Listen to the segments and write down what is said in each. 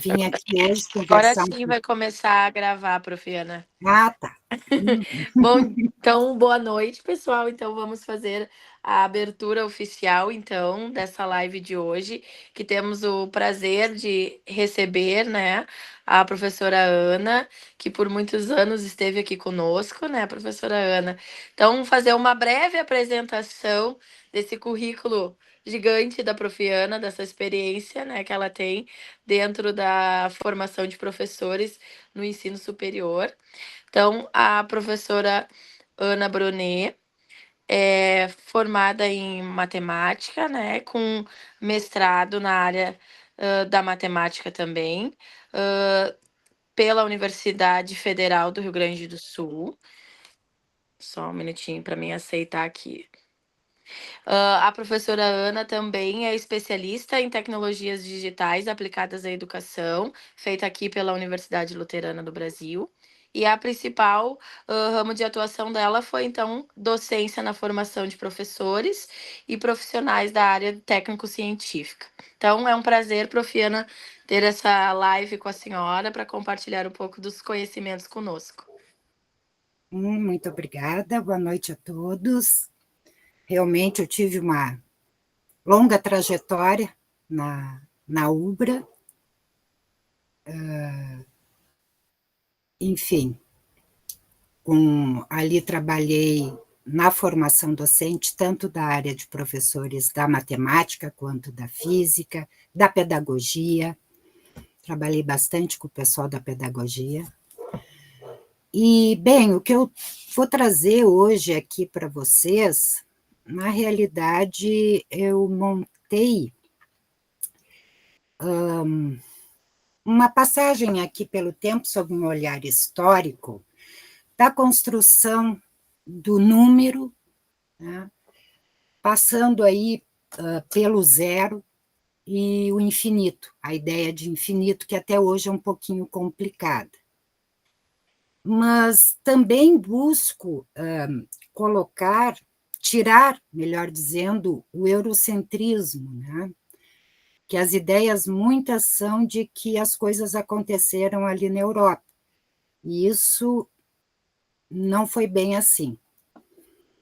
Vim aqui hoje Agora conversar um sim pouco. vai começar a gravar, Profiana. Ah, tá. Bom, então, boa noite, pessoal. Então, vamos fazer a abertura oficial, então, dessa live de hoje, que temos o prazer de receber, né, a professora Ana, que por muitos anos esteve aqui conosco, né, professora Ana. Então, fazer uma breve apresentação desse currículo gigante da Profiana, dessa experiência, né, que ela tem dentro da formação de professores no ensino superior. Então, a professora Ana Brunet é formada em matemática, né, com mestrado na área da matemática também, hã, pela Universidade Federal do Rio Grande do Sul. Só um minutinho para mim aceitar aqui. A professora Ana também é especialista em tecnologias digitais aplicadas à educação, feita aqui pela Universidade Luterana do Brasil. E a principal ramo de atuação dela foi, então, docência na formação de professores e profissionais da área técnico-científica. Então, é um prazer, Profiana, ter essa live com a senhora para compartilhar um pouco dos conhecimentos conosco. Muito obrigada, boa noite a todos. Realmente eu tive uma longa trajetória na UBRA. Enfim, ali trabalhei na formação docente, tanto da área de professores da matemática, quanto da física, da pedagogia. Trabalhei bastante com o pessoal da pedagogia. E, bem, o que eu vou trazer hoje aqui para vocês, na realidade, eu montei uma passagem aqui pelo tempo sob um olhar histórico da construção do número, né, passando aí pelo zero e o infinito, a ideia de infinito que até hoje é um pouquinho complicada. Mas também busco tirar, melhor dizendo, o eurocentrismo, né? Que as ideias muitas são de que as coisas aconteceram ali na Europa, e isso não foi bem assim,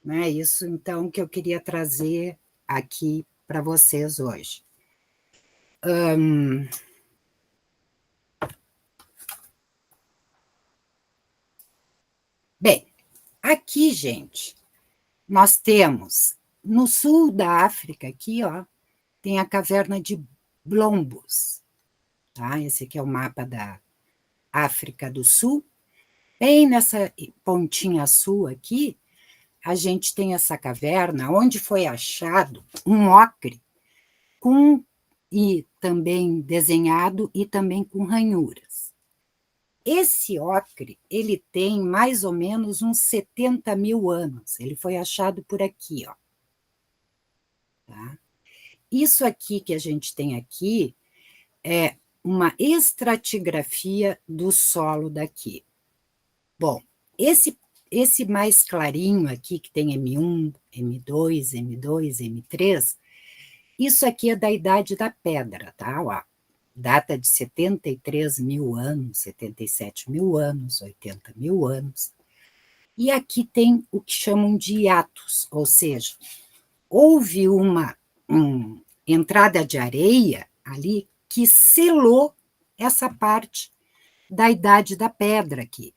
né? Isso, então, que eu queria trazer aqui para vocês hoje. Bem, aqui, gente, nós temos, no sul da África, aqui, ó, tem a caverna de Blombos, tá? Esse aqui é o mapa da África do Sul. Bem nessa pontinha sul aqui, a gente tem essa caverna onde foi achado um ocre e também desenhado e também com ranhuras. Esse ocre, ele tem mais ou menos uns 70 mil anos. Ele foi achado por aqui, ó. Tá? Isso aqui que a gente tem aqui é uma estratigrafia do solo daqui. Bom, esse mais clarinho aqui, que tem M1, M2, M2, M3, isso aqui é da Idade da Pedra, tá? Ó, data de 73 mil anos, 77 mil anos, 80 mil anos. E aqui tem o que chamam de hiatos, ou seja, houve uma entrada de areia ali que selou essa parte da Idade da Pedra aqui.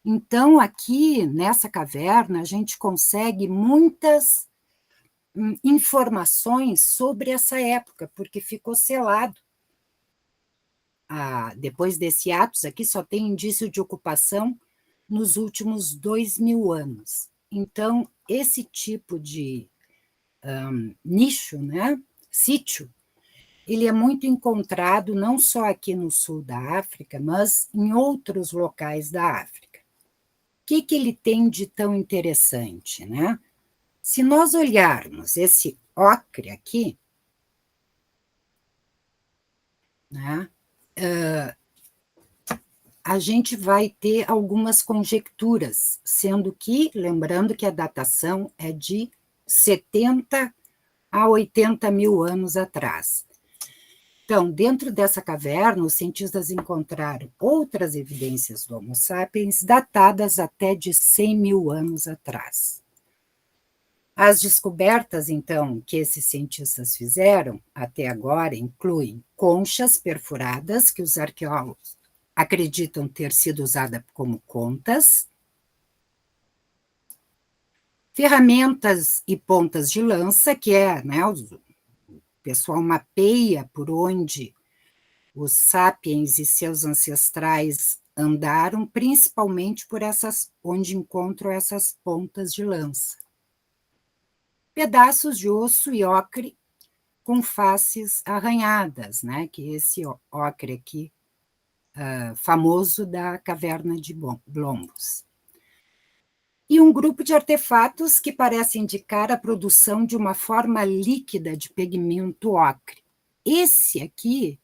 Então, aqui nessa caverna, a gente consegue muitas informações sobre essa época, porque ficou selado. Depois desse atos aqui, só tem indício de ocupação nos últimos 2.000 anos. Então, esse tipo de nicho, né, sítio, ele é muito encontrado não só aqui no sul da África, mas em outros locais da África. O que ele tem de tão interessante, né? Se nós olharmos esse ocre aqui, né, a gente vai ter algumas conjecturas, sendo que, lembrando que a datação é de 70 a 80 mil anos atrás. Então, dentro dessa caverna, os cientistas encontraram outras evidências do Homo sapiens datadas até de 100 mil anos atrás. As descobertas, então, que esses cientistas fizeram até agora incluem conchas perfuradas, que os arqueólogos acreditam ter sido usadas como contas, ferramentas e pontas de lança, que é, né, o pessoal mapeia por onde os sapiens e seus ancestrais andaram, principalmente por essas, onde encontram essas pontas de lança. Pedaços de osso e ocre com faces arranhadas, né? Que esse ocre aqui, famoso da caverna de Blombos. E um grupo de artefatos que parece indicar a produção de uma forma líquida de pigmento ocre. Esse aqui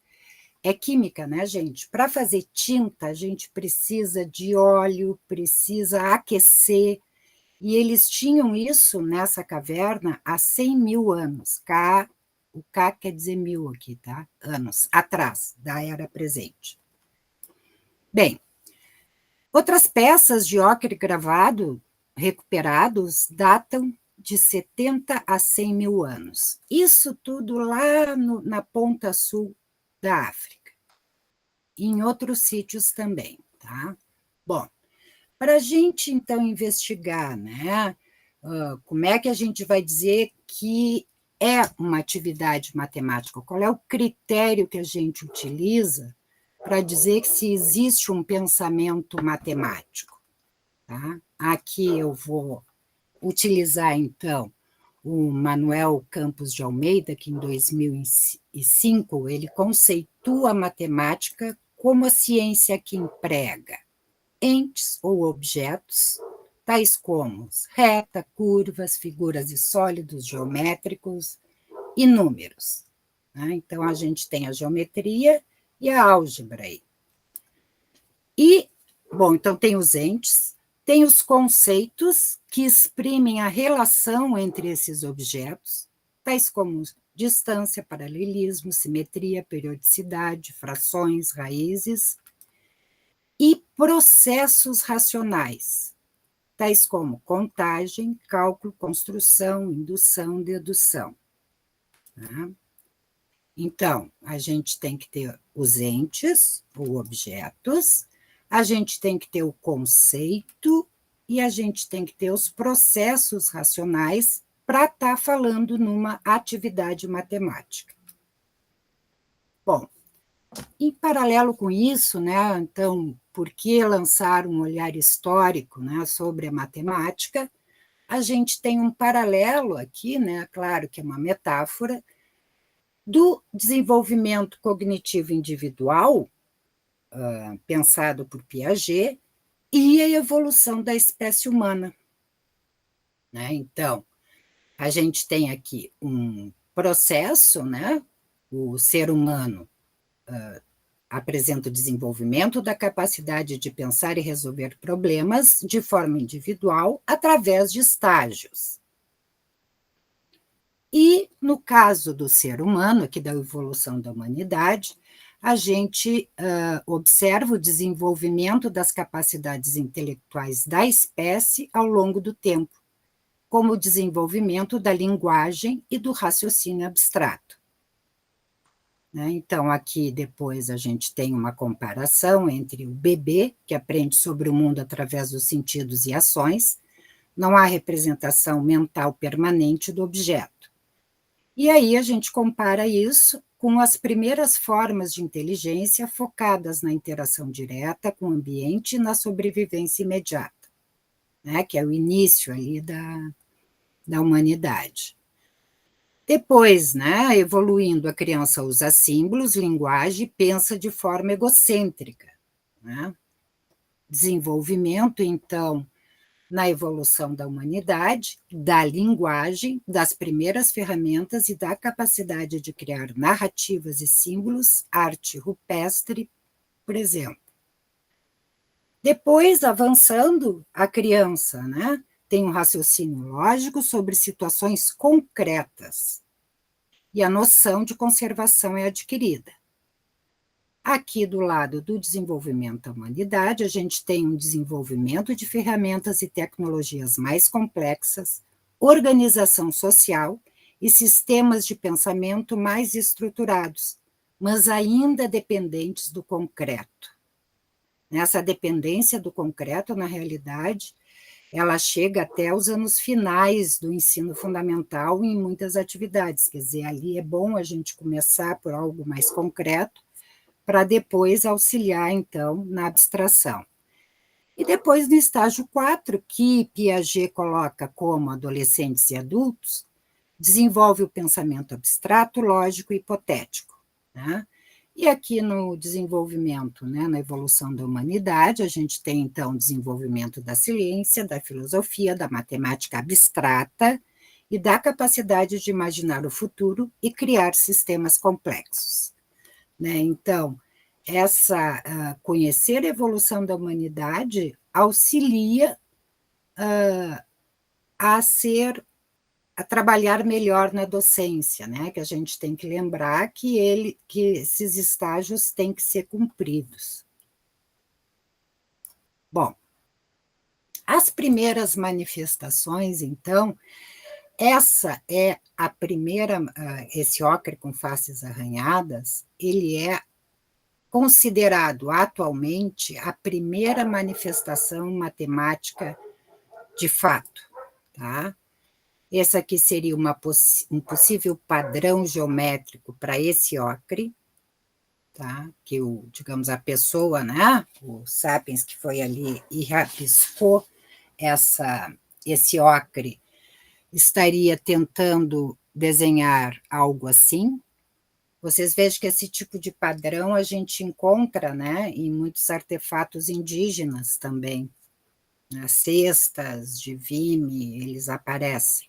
é química, né, gente? Para fazer tinta, a gente precisa de óleo, precisa aquecer, e eles tinham isso nessa caverna há 100 mil anos. O K quer dizer mil aqui, tá? Anos atrás da era presente. Bem, outras peças de ocre gravado recuperados datam de 70 a 100 mil anos. Isso tudo lá na ponta sul da África. E em outros sítios também, tá? Bom, para a gente, então, investigar, né, como é que a gente vai dizer que é uma atividade matemática? Qual é o critério que a gente utiliza para dizer que se existe um pensamento matemático? Tá? Aqui eu vou utilizar, então, o Manuel Campos de Almeida, que em 2005 ele conceitua a matemática como a ciência que emprega entes ou objetos, tais como reta, curvas, figuras e sólidos geométricos e números. Então, a gente tem a geometria e a álgebra aí. E, bom, então tem os entes, tem os conceitos que exprimem a relação entre esses objetos, tais como distância, paralelismo, simetria, periodicidade, frações, raízes, e processos racionais, tais como contagem, cálculo, construção, indução, dedução. Tá? Então, a gente tem que ter os entes, ou objetos, a gente tem que ter o conceito e a gente tem que ter os processos racionais para estar falando numa atividade matemática. Bom, em paralelo com isso, né, então, por que lançar um olhar histórico, né, sobre a matemática? A gente tem um paralelo aqui, né, claro que é uma metáfora, do desenvolvimento cognitivo individual, pensado por Piaget, e a evolução da espécie humana. Né? Então, a gente tem aqui um processo, né? O ser humano apresenta o desenvolvimento da capacidade de pensar e resolver problemas de forma individual através de estágios. E, no caso do ser humano, aqui da evolução da humanidade, a gente observa o desenvolvimento das capacidades intelectuais da espécie ao longo do tempo, como o desenvolvimento da linguagem e do raciocínio abstrato. Então, aqui depois a gente tem uma comparação entre o bebê, que aprende sobre o mundo através dos sentidos e ações, não há representação mental permanente do objeto. E aí a gente compara isso com as primeiras formas de inteligência focadas na interação direta com o ambiente e na sobrevivência imediata, né, que é o início ali da humanidade. Depois, né, evoluindo, a criança usa símbolos, linguagem, pensa de forma egocêntrica. Né? Desenvolvimento, então, na evolução da humanidade, da linguagem, das primeiras ferramentas e da capacidade de criar narrativas e símbolos, arte rupestre, por exemplo. Depois, avançando, a criança, tem um raciocínio lógico sobre situações concretas. e a noção de conservação é adquirida. Aqui do lado do desenvolvimento da humanidade, a gente tem um desenvolvimento de ferramentas e tecnologias mais complexas, organização social e sistemas de pensamento mais estruturados, mas ainda dependentes do concreto. Essa dependência do concreto, na realidade, ela chega até os anos finais do ensino fundamental em muitas atividades, quer dizer, ali é bom a gente começar por algo mais concreto, para depois auxiliar, então, na abstração. E depois, no estágio 4, que Piaget coloca como adolescentes e adultos, desenvolve o pensamento abstrato, lógico e hipotético. Né? E aqui no desenvolvimento, né, na evolução da humanidade, a gente tem, então, o desenvolvimento da ciência, da filosofia, da matemática abstrata e da capacidade de imaginar o futuro e criar sistemas complexos. Né? Então, conhecer a evolução da humanidade auxilia a trabalhar melhor na docência, né? Que a gente tem que lembrar que esses estágios têm que ser cumpridos. Bom, as primeiras manifestações, então, essa é a primeira, esse ocre com faces arranhadas, ele é considerado atualmente a primeira manifestação matemática de fato. Tá? Esse aqui seria um possível padrão geométrico para esse ocre, tá? Que digamos, a pessoa, né? O Sapiens que foi ali e rabiscou esse ocre, estaria tentando desenhar algo assim. Vocês vejam que esse tipo de padrão a gente encontra, né, em muitos artefatos indígenas também. Nas cestas de vime, eles aparecem.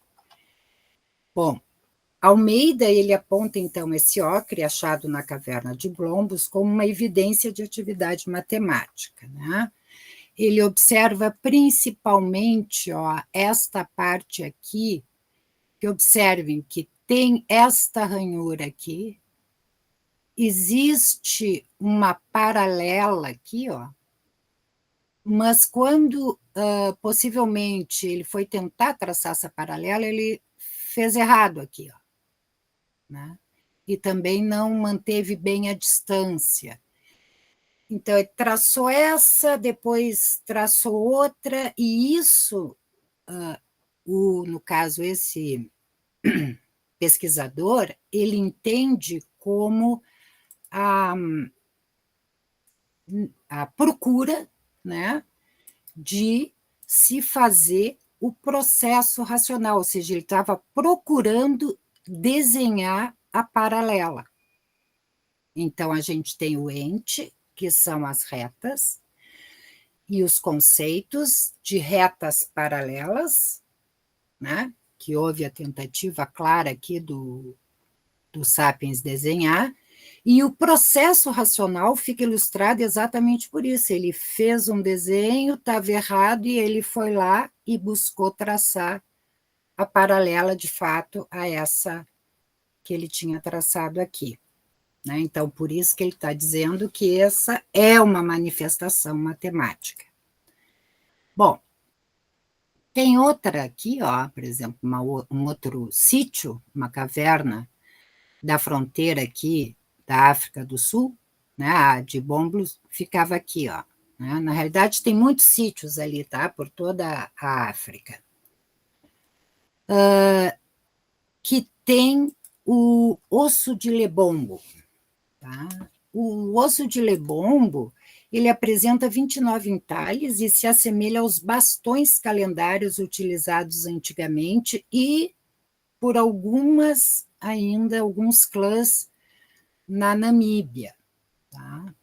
Bom, Almeida, ele aponta, então, esse ocre achado na caverna de Blombos como uma evidência de atividade matemática. Né? Ele observa principalmente esta parte aqui, que observem que tem esta ranhura aqui, existe uma paralela aqui, mas quando possivelmente ele foi tentar traçar essa paralela, ele fez errado aqui, né? E também não manteve bem a distância. Então, ele traçou essa, depois traçou outra, e isso, no caso, esse pesquisador, ele entende como a procura, né, de se fazer o processo racional, ou seja, ele estava procurando desenhar a paralela. Então, a gente tem o ente, que são as retas, e os conceitos de retas paralelas, né, que houve a tentativa clara aqui do Sapiens desenhar, e o processo racional fica ilustrado exatamente por isso. Ele fez um desenho, estava errado, e ele foi lá e buscou traçar a paralela, de fato, a essa que ele tinha traçado aqui. Né? Então, por isso que ele está dizendo que essa é uma manifestação matemática. Bom, tem outra aqui, por exemplo, um outro sítio, uma caverna da fronteira aqui da África do Sul, né, a de Blombos ficava aqui, né? Na realidade, tem muitos sítios ali, tá, por toda a África, que tem o osso de Lebombo. Tá? O osso de Lebombo, ele apresenta 29 entalhes e se assemelha aos bastões calendários utilizados antigamente e por alguns clãs na Namíbia. Tá?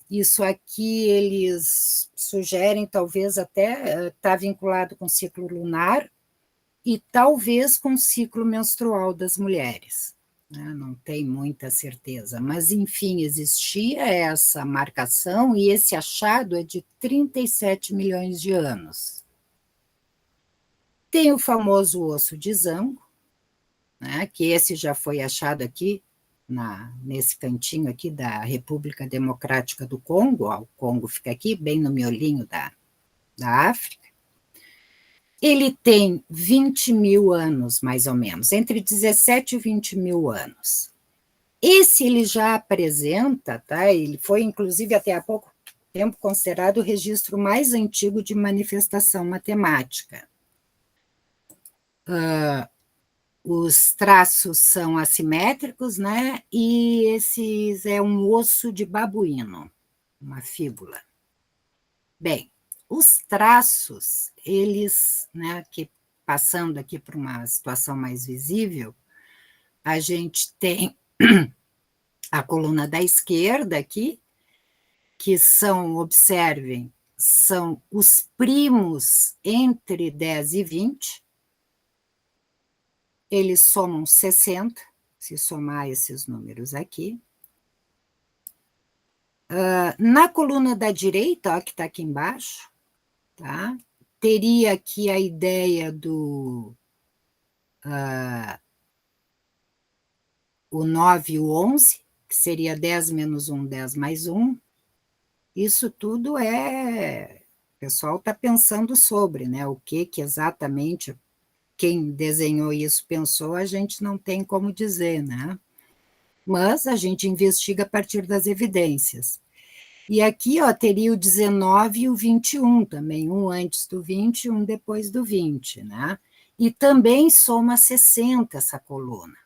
Isso aqui eles sugerem, talvez até está vinculado com o ciclo lunar e talvez com o ciclo menstrual das mulheres. Não tem muita certeza, mas, enfim, existia essa marcação e esse achado é de 37 milhões de anos. Tem o famoso osso de Zango, né, que esse já foi achado aqui, nesse cantinho aqui da República Democrática do Congo, ó, o Congo fica aqui, bem no miolinho da África. Ele tem 20 mil anos, mais ou menos, entre 17 e 20 mil anos. Esse ele já apresenta, tá? Ele foi, inclusive, até há pouco tempo, considerado o registro mais antigo de manifestação matemática. Os traços são assimétricos, né? E esses é um osso de babuíno, uma fíbula. Bem, os traços, eles, né, que passando aqui para uma situação mais visível, a gente tem a coluna da esquerda aqui, que são, observem, são os primos entre 10 e 20, eles somam 60, se somar esses números aqui. Na coluna da direita, ó, que está aqui embaixo, tá? Teria aqui a ideia do o 9 e o 11, que seria 10 menos 1, 10 mais 1. Isso tudo o pessoal está pensando sobre, né? O que exatamente quem desenhou isso pensou, a gente não tem como dizer, né? Mas a gente investiga a partir das evidências. E aqui, ó, teria o 19 e o 21 também, um antes do 20 e um depois do 20, né? E também soma 60 essa coluna.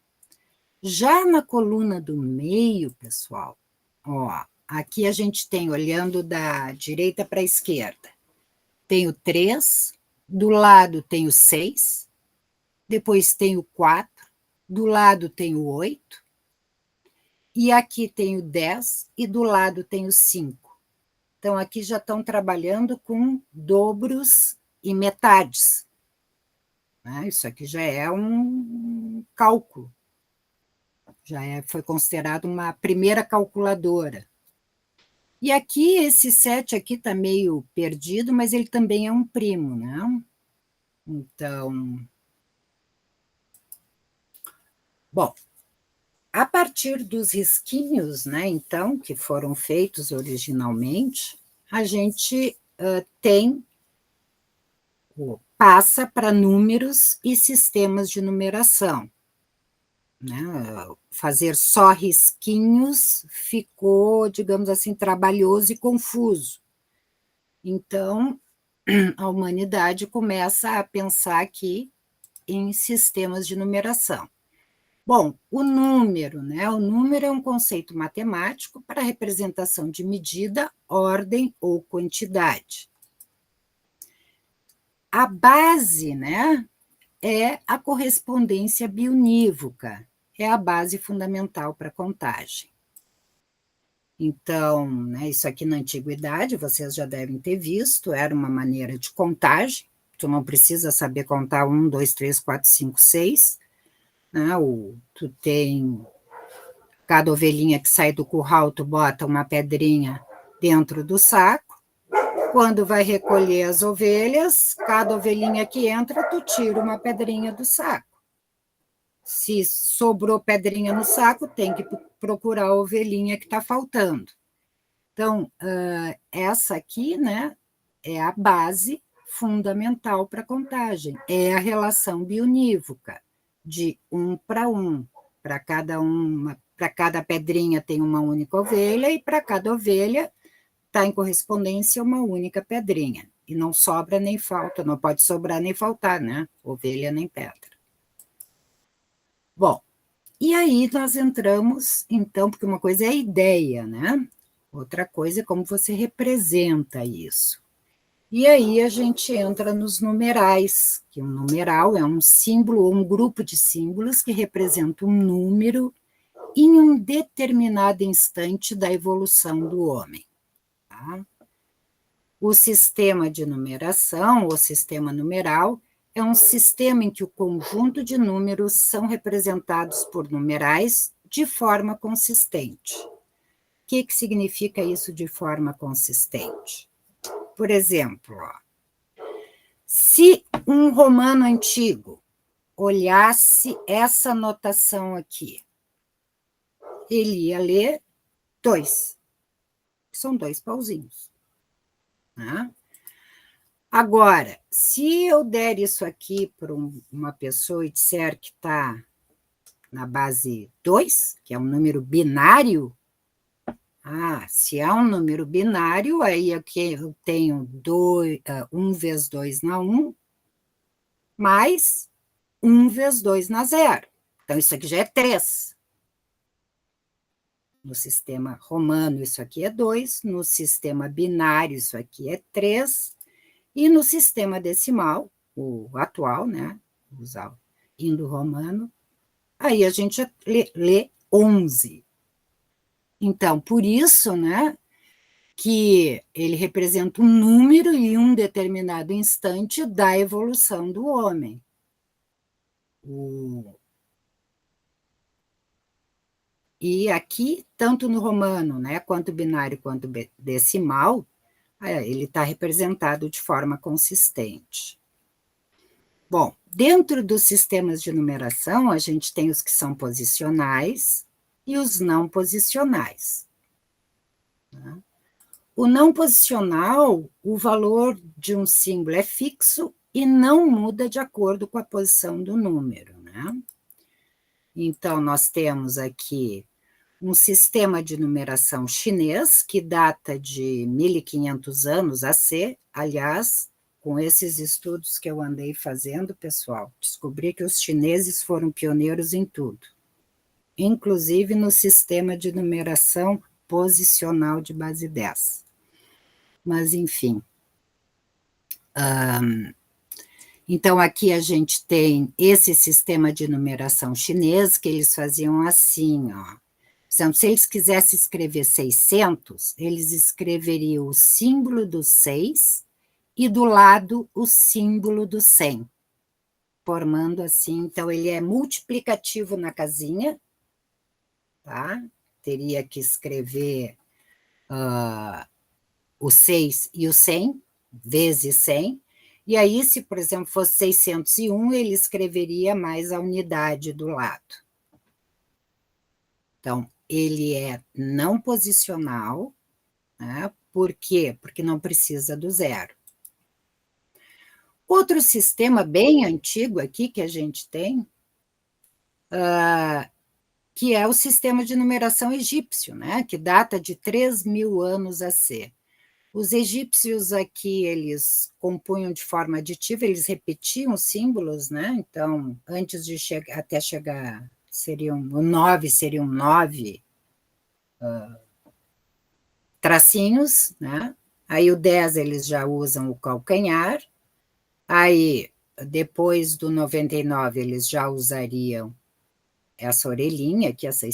Já na coluna do meio, pessoal, ó, aqui a gente tem, olhando da direita para a esquerda, tem o 3, do lado tem o 6, depois tem o 4, do lado tem o 8, e aqui tem o 10, e do lado tem o 5. Então, aqui já estão trabalhando com dobros e metades, né? Isso aqui já é um cálculo, foi considerado uma primeira calculadora. E aqui, esse 7 aqui está meio perdido, mas ele também é um primo, né? Então, bom, a partir dos risquinhos, né, então, que foram feitos originalmente, a gente passa para números e sistemas de numeração. Né? Fazer só risquinhos ficou, digamos assim, trabalhoso e confuso. Então, a humanidade começa a pensar aqui em sistemas de numeração. Bom, o número, né? O número é um conceito matemático para representação de medida, ordem ou quantidade. A base, né, é a correspondência bionívoca, é a base fundamental para a contagem. Então, né, isso aqui na antiguidade, vocês já devem ter visto, era uma maneira de contagem, tu não precisa saber contar 1, 2, 3, 4, 5, 6, né, tu tem cada ovelhinha que sai do curral, tu bota uma pedrinha dentro do saco, quando vai recolher as ovelhas, cada ovelhinha que entra, tu tira uma pedrinha do saco. Se sobrou pedrinha no saco, tem que procurar a ovelhinha que está faltando. Então, essa aqui, né, é a base fundamental para a contagem, é a relação bionívoca, de 1 para 1. Para cada pedrinha tem uma única ovelha, e para cada ovelha está em correspondência uma única pedrinha. E não sobra nem falta, não pode sobrar nem faltar, né? Ovelha nem pedra. Bom, e aí nós entramos, então, porque uma coisa é a ideia, né? Outra coisa é como você representa isso. E aí a gente entra nos numerais, que um numeral é um símbolo ou um grupo de símbolos que representa um número em um determinado instante da evolução do homem. Tá? O sistema de numeração, ou sistema numeral, é um sistema em que o conjunto de números são representados por numerais de forma consistente. O que significa isso de forma consistente? Por exemplo, se um romano antigo olhasse essa notação aqui, ele ia ler 2, que são 2 pauzinhos. Né? Agora, se eu der isso aqui para uma pessoa e disser que está na base 2, que é um número binário, se é um número binário, aí aqui eu tenho 1 vezes 2 na 1, mais 1 vezes 2 na 0. Então, isso aqui já é 3. No sistema romano, isso aqui é 2. No sistema binário, isso aqui é 3. E no sistema decimal, o atual, né, usar o indo-romano, aí a gente lê 11. Então, por isso, né, que ele representa um número em um determinado instante da evolução do homem. E aqui, tanto no romano, né, quanto binário, quanto decimal, ele está representado de forma consistente. Bom, dentro dos sistemas de numeração, a gente tem os que são posicionais e os não posicionais. Né? O não posicional, o valor de um símbolo é fixo e não muda de acordo com a posição do número. Né? Então, nós temos aqui um sistema de numeração chinês que data de 1500 anos AC. Aliás, com esses estudos que eu andei fazendo, pessoal, descobri que os chineses foram pioneiros em tudo, inclusive no sistema de numeração posicional de base 10. Mas, enfim. Então, aqui a gente tem esse sistema de numeração chinês, que eles faziam assim, ó. Então, se eles quisessem escrever 600, eles escreveriam o símbolo do 6 e do lado o símbolo do 100, formando assim, então ele é multiplicativo na casinha, tá? Teria que escrever o 6 e o 100, vezes 100, e aí, se, por exemplo, fosse 601, ele escreveria mais a unidade do lado. Então, ele é não posicional, né? Por quê? Porque não precisa do zero. Outro sistema bem antigo aqui que a gente tem, que é o sistema de numeração egípcio, né? Que data de 3.000 anos AC. Os egípcios aqui, eles compunham de forma aditiva, eles repetiam os símbolos, né? Então, antes de até chegar, o 9 seriam 9 tracinhos, né? Aí o 10 eles já usam o calcanhar, aí depois do 99 eles já usariam essa orelhinha aqui, essa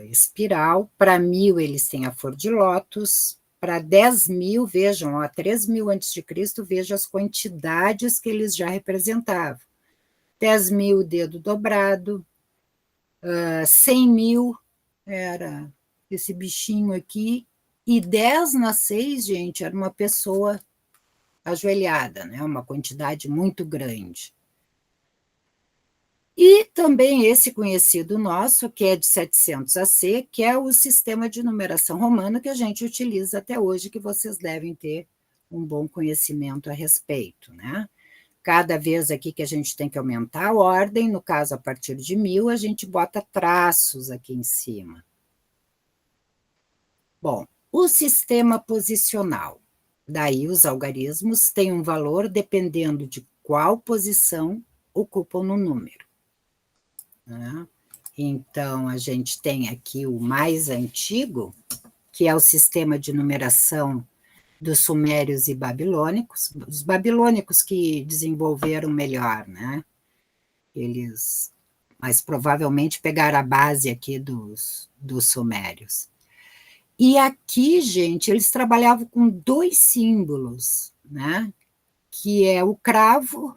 espiral, para 1000 eles têm a flor de lótus, para 10.000, vejam, 3.000 a.C., vejam as quantidades que eles já representavam. 10.000, dedo dobrado, 100.000 era esse bichinho aqui, e 10 na 6, gente, era uma pessoa ajoelhada, né? Uma quantidade muito grande. E também esse conhecido nosso, que é de 700 AC, que é o sistema de numeração romano que a gente utiliza até hoje, que vocês devem ter um bom conhecimento a respeito, né? Cada vez aqui que a gente tem que aumentar a ordem, no caso, a partir de 1000, a gente bota traços aqui em cima. Bom, o sistema posicional. Daí os algarismos têm um valor dependendo de qual posição ocupam no número. Né? Então, a gente tem aqui o mais antigo, que é o sistema de numeração dos sumérios e babilônicos, os babilônicos que desenvolveram melhor, né? Eles, mas provavelmente pegaram a base aqui dos sumérios. E aqui, gente, eles trabalhavam com 2 símbolos, né? Que é o cravo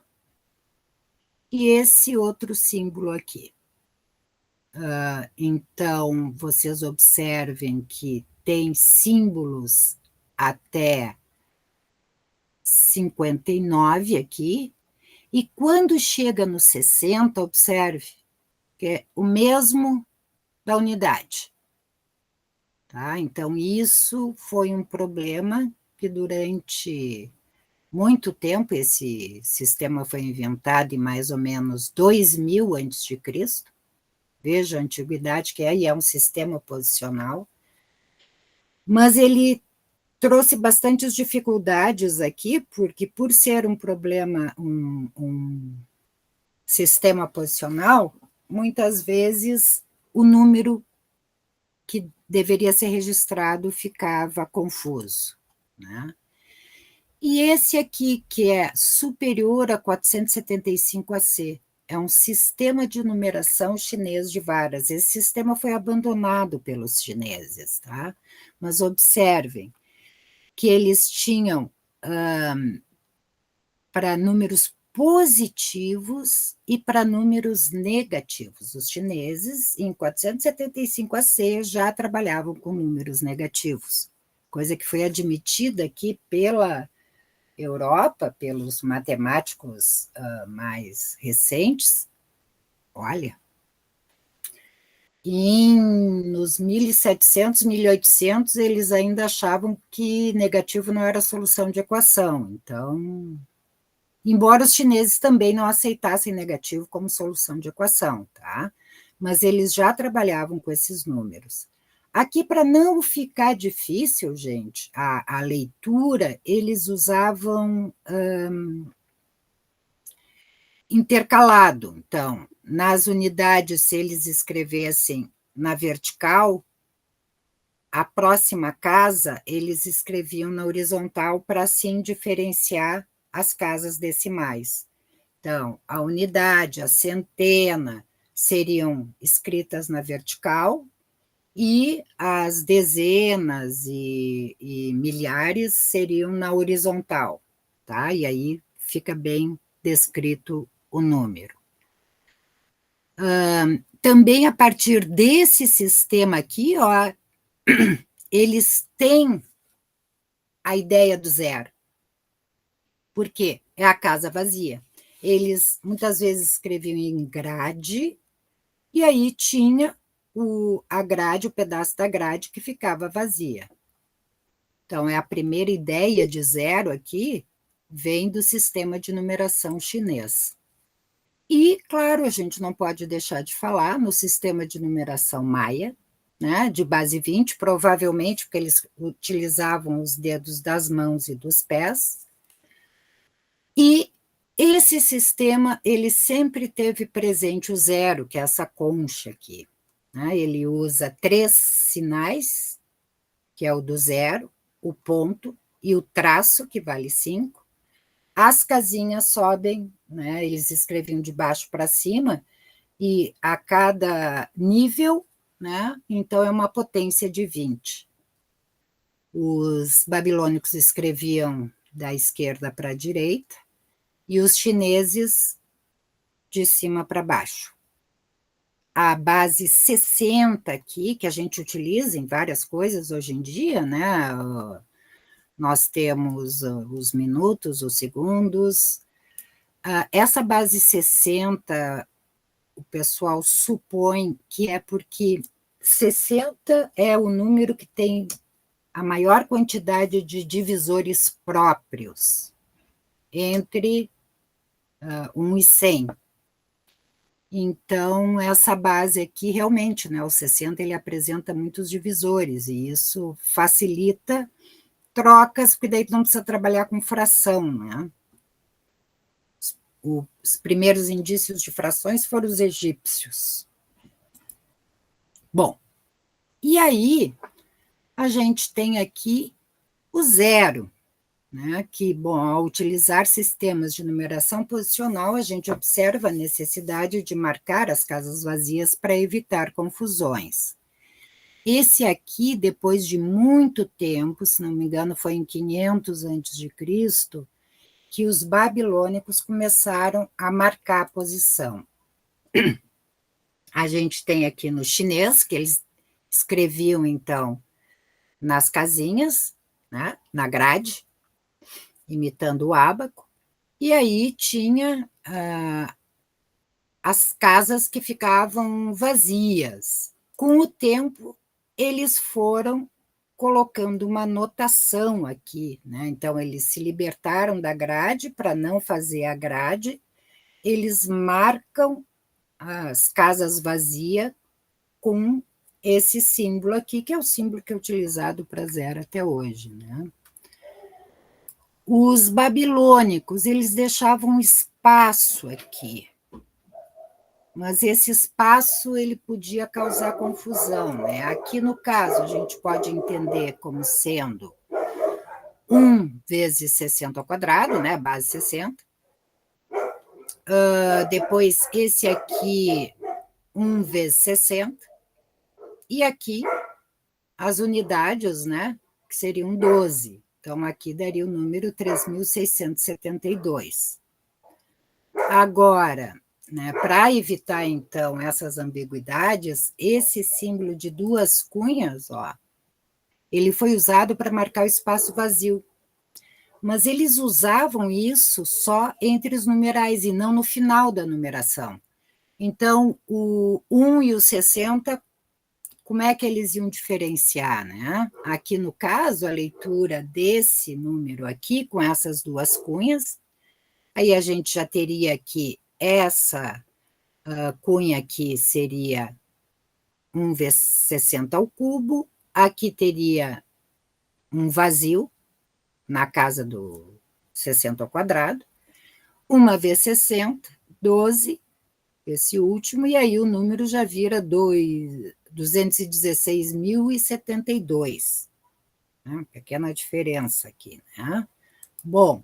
e esse outro símbolo aqui. Então, vocês observem que tem símbolos até 59 aqui, E quando chega no 60, observe, que é o mesmo da unidade. Tá? Então, isso foi um problema que durante muito tempo, esse sistema foi inventado em mais ou menos 2000 a.C., veja a antiguidade que é, e é um sistema posicional, mas ele trouxe bastantes dificuldades aqui, porque por ser um problema, um sistema posicional, muitas vezes o número que deveria ser registrado ficava confuso, né? E esse aqui, que é superior a 475 AC, é um sistema de numeração chinês de varas. Esse sistema foi abandonado pelos chineses, tá? Mas observem que eles tinham para números positivos e para números negativos. Os chineses, em 475 AC, já trabalhavam com números negativos, coisa que foi admitida aqui pela Europa, pelos matemáticos mais recentes. Olha, nos 1700, 1800, eles ainda achavam que negativo não era solução de equação. Então, embora os chineses também não aceitassem negativo como solução de equação, tá? Mas eles já trabalhavam com esses números. Aqui, para não ficar difícil, gente, a leitura, eles usavam intercalado. Então, nas unidades, se eles escrevessem na vertical, a próxima casa, eles escreviam na horizontal para assim diferenciar as casas decimais. Então, a unidade, a centena seriam escritas na vertical e as dezenas e milhares seriam na horizontal, tá? E aí fica bem descrito o número. Também a partir desse sistema aqui, ó, eles têm a ideia do zero. Por quê? É a casa vazia. Eles muitas vezes escreviam em grade, e aí tinha a grade, o pedaço da grade que ficava vazia. Então, é a primeira ideia de zero aqui, vem do sistema de numeração chinês. E, claro, a gente não pode deixar de falar no sistema de numeração maia, né, de base 20, provavelmente porque eles utilizavam os dedos das mãos e dos pés. E esse sistema, ele sempre teve presente o zero, que é essa concha aqui, né? Ele usa 3 sinais, que é o do zero, o ponto e o traço, que vale 5. As casinhas sobem, né? Eles escreviam de baixo para cima, e a cada nível, né? Então é uma potência de 20. Os babilônicos escreviam da esquerda para a direita, e os chineses de cima para baixo. A base 60 aqui, que a gente utiliza em várias coisas hoje em dia, né? Nós temos os minutos, os segundos. Essa base 60, o pessoal supõe que é porque 60 é o número que tem a maior quantidade de divisores próprios, entre 1 e 100. Então, essa base aqui, realmente, né, o 60, ele apresenta muitos divisores, e isso facilita trocas, porque daí não precisa trabalhar com fração, né? Os primeiros indícios de frações foram os egípcios. Bom, e aí a gente tem aqui o zero, né? Que, bom, ao utilizar sistemas de numeração posicional, a gente observa a necessidade de marcar as casas vazias para evitar confusões. Esse aqui, depois de muito tempo, se não me engano, foi em 500 a.C., que os babilônicos começaram a marcar a posição. A gente tem aqui no chinês, que eles escreviam, então, nas casinhas, né, na grade, imitando o ábaco, E aí tinha as casas que ficavam vazias. Com o tempo, eles foram colocando uma notação aqui, né? Então, eles se libertaram da grade para não fazer a grade, eles marcam as casas vazias com esse símbolo aqui, que é o símbolo que é utilizado para zero até hoje, né? Os babilônicos, eles deixavam um espaço aqui, mas esse espaço ele podia causar confusão, né? Aqui no caso a gente pode entender como sendo 1 vezes 60 ao quadrado, né? Base 60. Depois esse aqui 1 vezes 60. E aqui as unidades, né? Que seriam 12. Então aqui daria o número 3.672. Agora, né, para evitar, então, essas ambiguidades, esse símbolo de duas cunhas, ó, ele foi usado para marcar o espaço vazio. Mas eles usavam isso só entre os numerais e não no final da numeração. Então, o 1 e o 60, como é que eles iam diferenciar, né? Aqui, no caso, a leitura desse número aqui, com essas duas cunhas, aí a gente já teria aqui essa cunha aqui seria 1 vezes 60 ao cubo, aqui teria um vazio na casa do 60 ao quadrado, 1 vezes 60, 12, esse último, e aí o número já vira 216.072. Né? Pequena diferença aqui, né? Bom,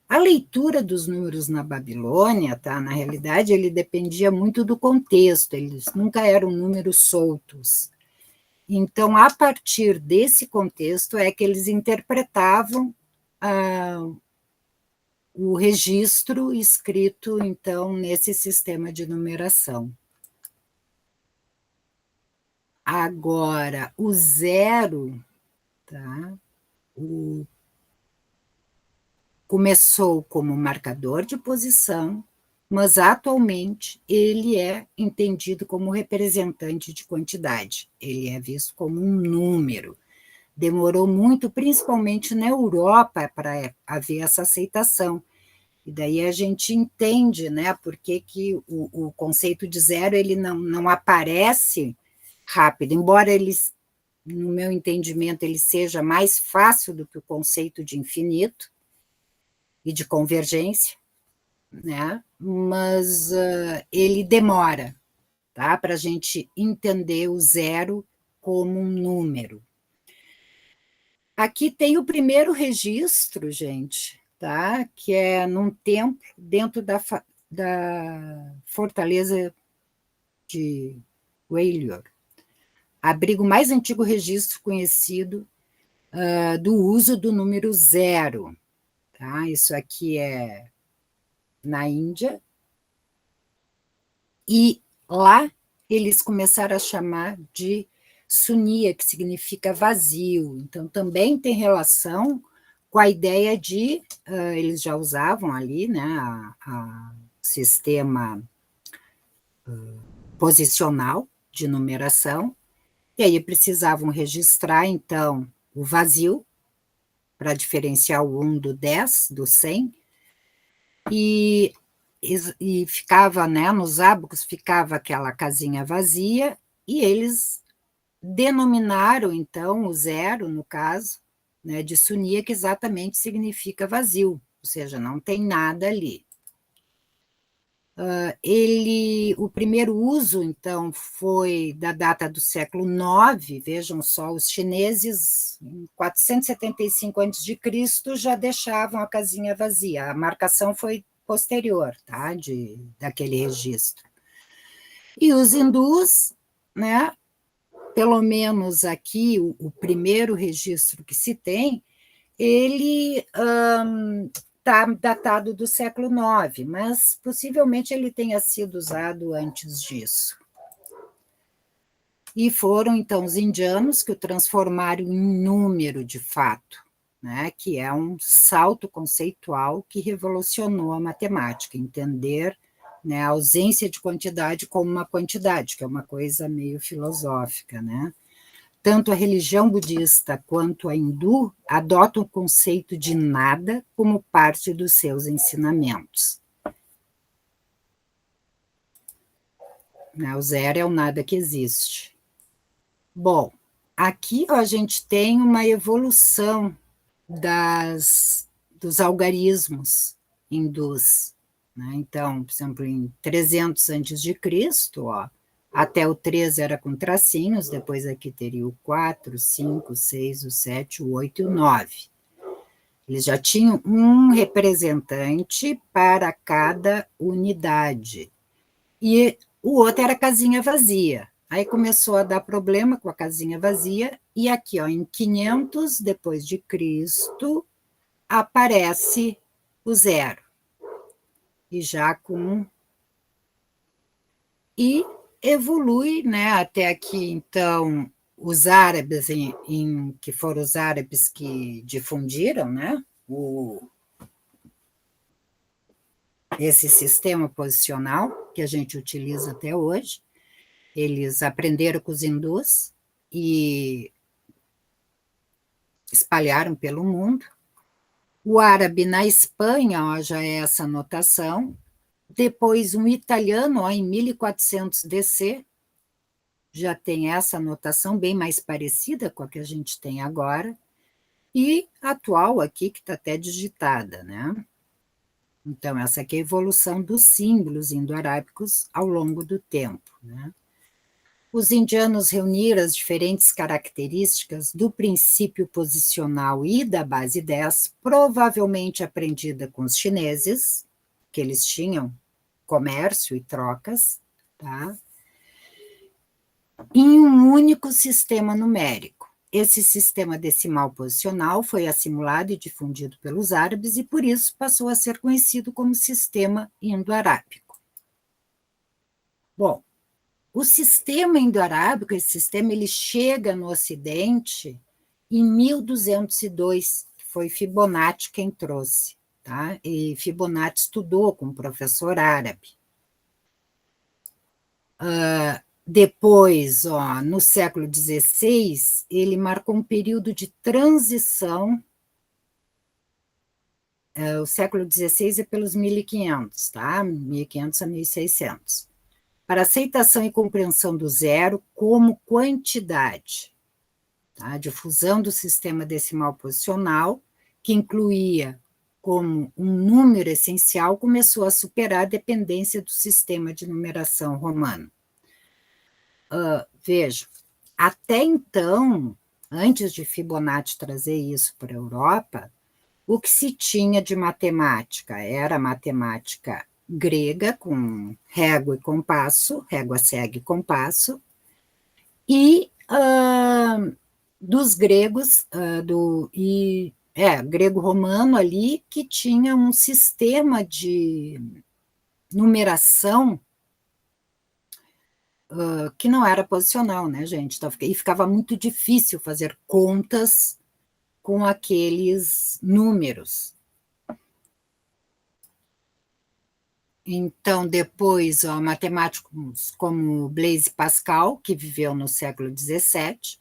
a leitura dos números na Babilônia, tá? Na realidade, ele dependia muito do contexto, eles nunca eram números soltos. Então, a partir desse contexto, é que eles interpretavam o registro escrito, então, nesse sistema de numeração. Agora, o zero, tá? Começou como marcador de posição, mas atualmente ele é entendido como representante de quantidade. Ele é visto como um número. Demorou muito, principalmente na Europa, para haver essa aceitação. E daí a gente entende, né, por que o conceito de zero ele não aparece rápido, embora ele, no meu entendimento, ele seja mais fácil do que o conceito de infinito e de convergência, né? Mas ele demora, tá? Para a gente entender o zero como um número. Aqui tem o primeiro registro, gente, tá? Que é num templo dentro da fortaleza de Wailor, abriga o mais antigo registro conhecido do uso do número zero. Tá? Isso aqui é na Índia, e lá eles começaram a chamar de sunia, que significa vazio. Então, também tem relação com a ideia de, eles já usavam ali, né, a sistema posicional de numeração, e aí precisavam registrar, então, o vazio, para diferenciar o 1 do 10, do 100, e ficava, né, nos ábacos ficava aquela casinha vazia, e eles denominaram, então, o zero, no caso, né, de sunia, que exatamente significa vazio, ou seja, não tem nada ali. O primeiro uso, então, foi da data do século IX, vejam só, os chineses, em 475 a.C., já deixavam a casinha vazia, a marcação foi posterior, tá, daquele registro. E os hindus, né, pelo menos aqui, o primeiro registro que se tem, ele está datado do século IX, mas possivelmente ele tenha sido usado antes disso. E foram, então, os indianos que o transformaram em número, de fato, né, que é um salto conceitual que revolucionou a matemática, entender, né, a ausência de quantidade como uma quantidade, que é uma coisa meio filosófica, né? Tanto a religião budista quanto a hindu adotam o conceito de nada como parte dos seus ensinamentos. O zero é o nada que existe. Bom, aqui a gente tem uma evolução dos algarismos hindus, né? Então, por exemplo, em 300 a.C., até o 3 era com tracinhos, depois aqui teria o 4, 5, 6, o 7, o 8 e o 9. Eles já tinham um representante para cada unidade. E o outro era a casinha vazia. Aí começou a dar problema com a casinha vazia, e aqui, em 500 depois de Cristo, aparece o zero. E já com... E evolui, né, até aqui, então, os árabes, que foram os árabes que difundiram, né, esse sistema posicional que a gente utiliza até hoje. Eles aprenderam com os hindus e espalharam pelo mundo. O árabe na Espanha, já é essa notação. Depois, um italiano, em 1400 DC, já tem essa notação bem mais parecida com a que a gente tem agora, e a atual aqui, que está até digitada, né? Então, essa aqui é a evolução dos símbolos indo-arábicos ao longo do tempo, né? Os indianos reuniram as diferentes características do princípio posicional e da base 10, provavelmente aprendida com os chineses, que eles tinham comércio e trocas, tá? Em um único sistema numérico. Esse sistema decimal posicional foi assimilado e difundido pelos árabes e, por isso, passou a ser conhecido como sistema indo-arábico. Bom, o sistema indo-arábico, esse sistema, ele chega no Ocidente em 1202, que foi Fibonacci quem trouxe, tá? E Fibonacci estudou com um professor árabe. Depois, no século XVI, ele marcou um período de transição. O século XVI é pelos 1500, tá? 1500 a 1600. Para aceitação e compreensão do zero como quantidade, tá? Difusão do sistema decimal posicional, que incluía como um número essencial, começou a superar a dependência do sistema de numeração romano. Veja, até então, antes de Fibonacci trazer isso para a Europa, o que se tinha de matemática era matemática grega, com régua e compasso, régua, cega e compasso, e dos gregos, grego-romano ali, que tinha um sistema de numeração que não era posicional, né, gente? Então, e ficava muito difícil fazer contas com aqueles números. Então, depois, matemáticos como Blaise Pascal, que viveu no século XVII,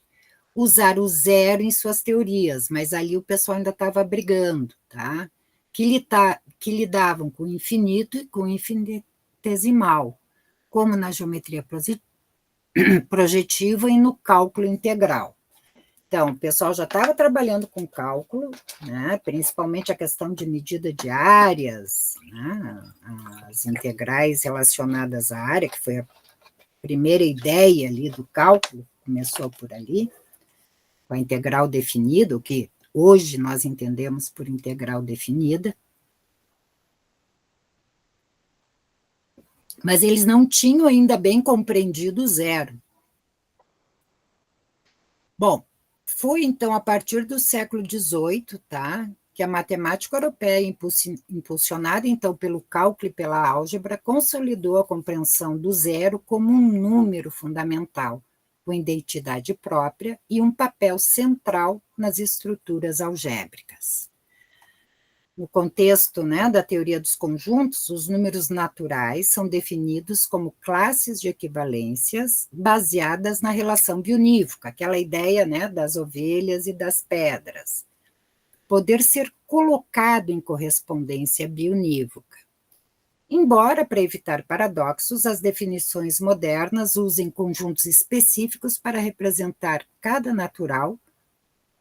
usaram o zero em suas teorias, mas ali o pessoal ainda estava brigando, tá? Que lidavam com o infinito e com o infinitesimal, como na geometria projetiva e no cálculo integral. Então, o pessoal já estava trabalhando com cálculo, né, principalmente a questão de medida de áreas, né, as integrais relacionadas à área, que foi a primeira ideia ali do cálculo, começou por ali, com a integral definida, o que hoje nós entendemos por integral definida. Mas eles não tinham ainda bem compreendido o zero. Bom, foi, então, a partir do século XVIII, tá, que a matemática europeia, impulsionada, então, pelo cálculo e pela álgebra, consolidou a compreensão do zero como um número fundamental, com identidade própria e um papel central nas estruturas algébricas. No contexto, né, da teoria dos conjuntos, os números naturais são definidos como classes de equivalências baseadas na relação bionívoca, aquela ideia, né, das ovelhas e das pedras. Poder ser colocado em correspondência bionívoca. Embora, para evitar paradoxos, as definições modernas usem conjuntos específicos para representar cada natural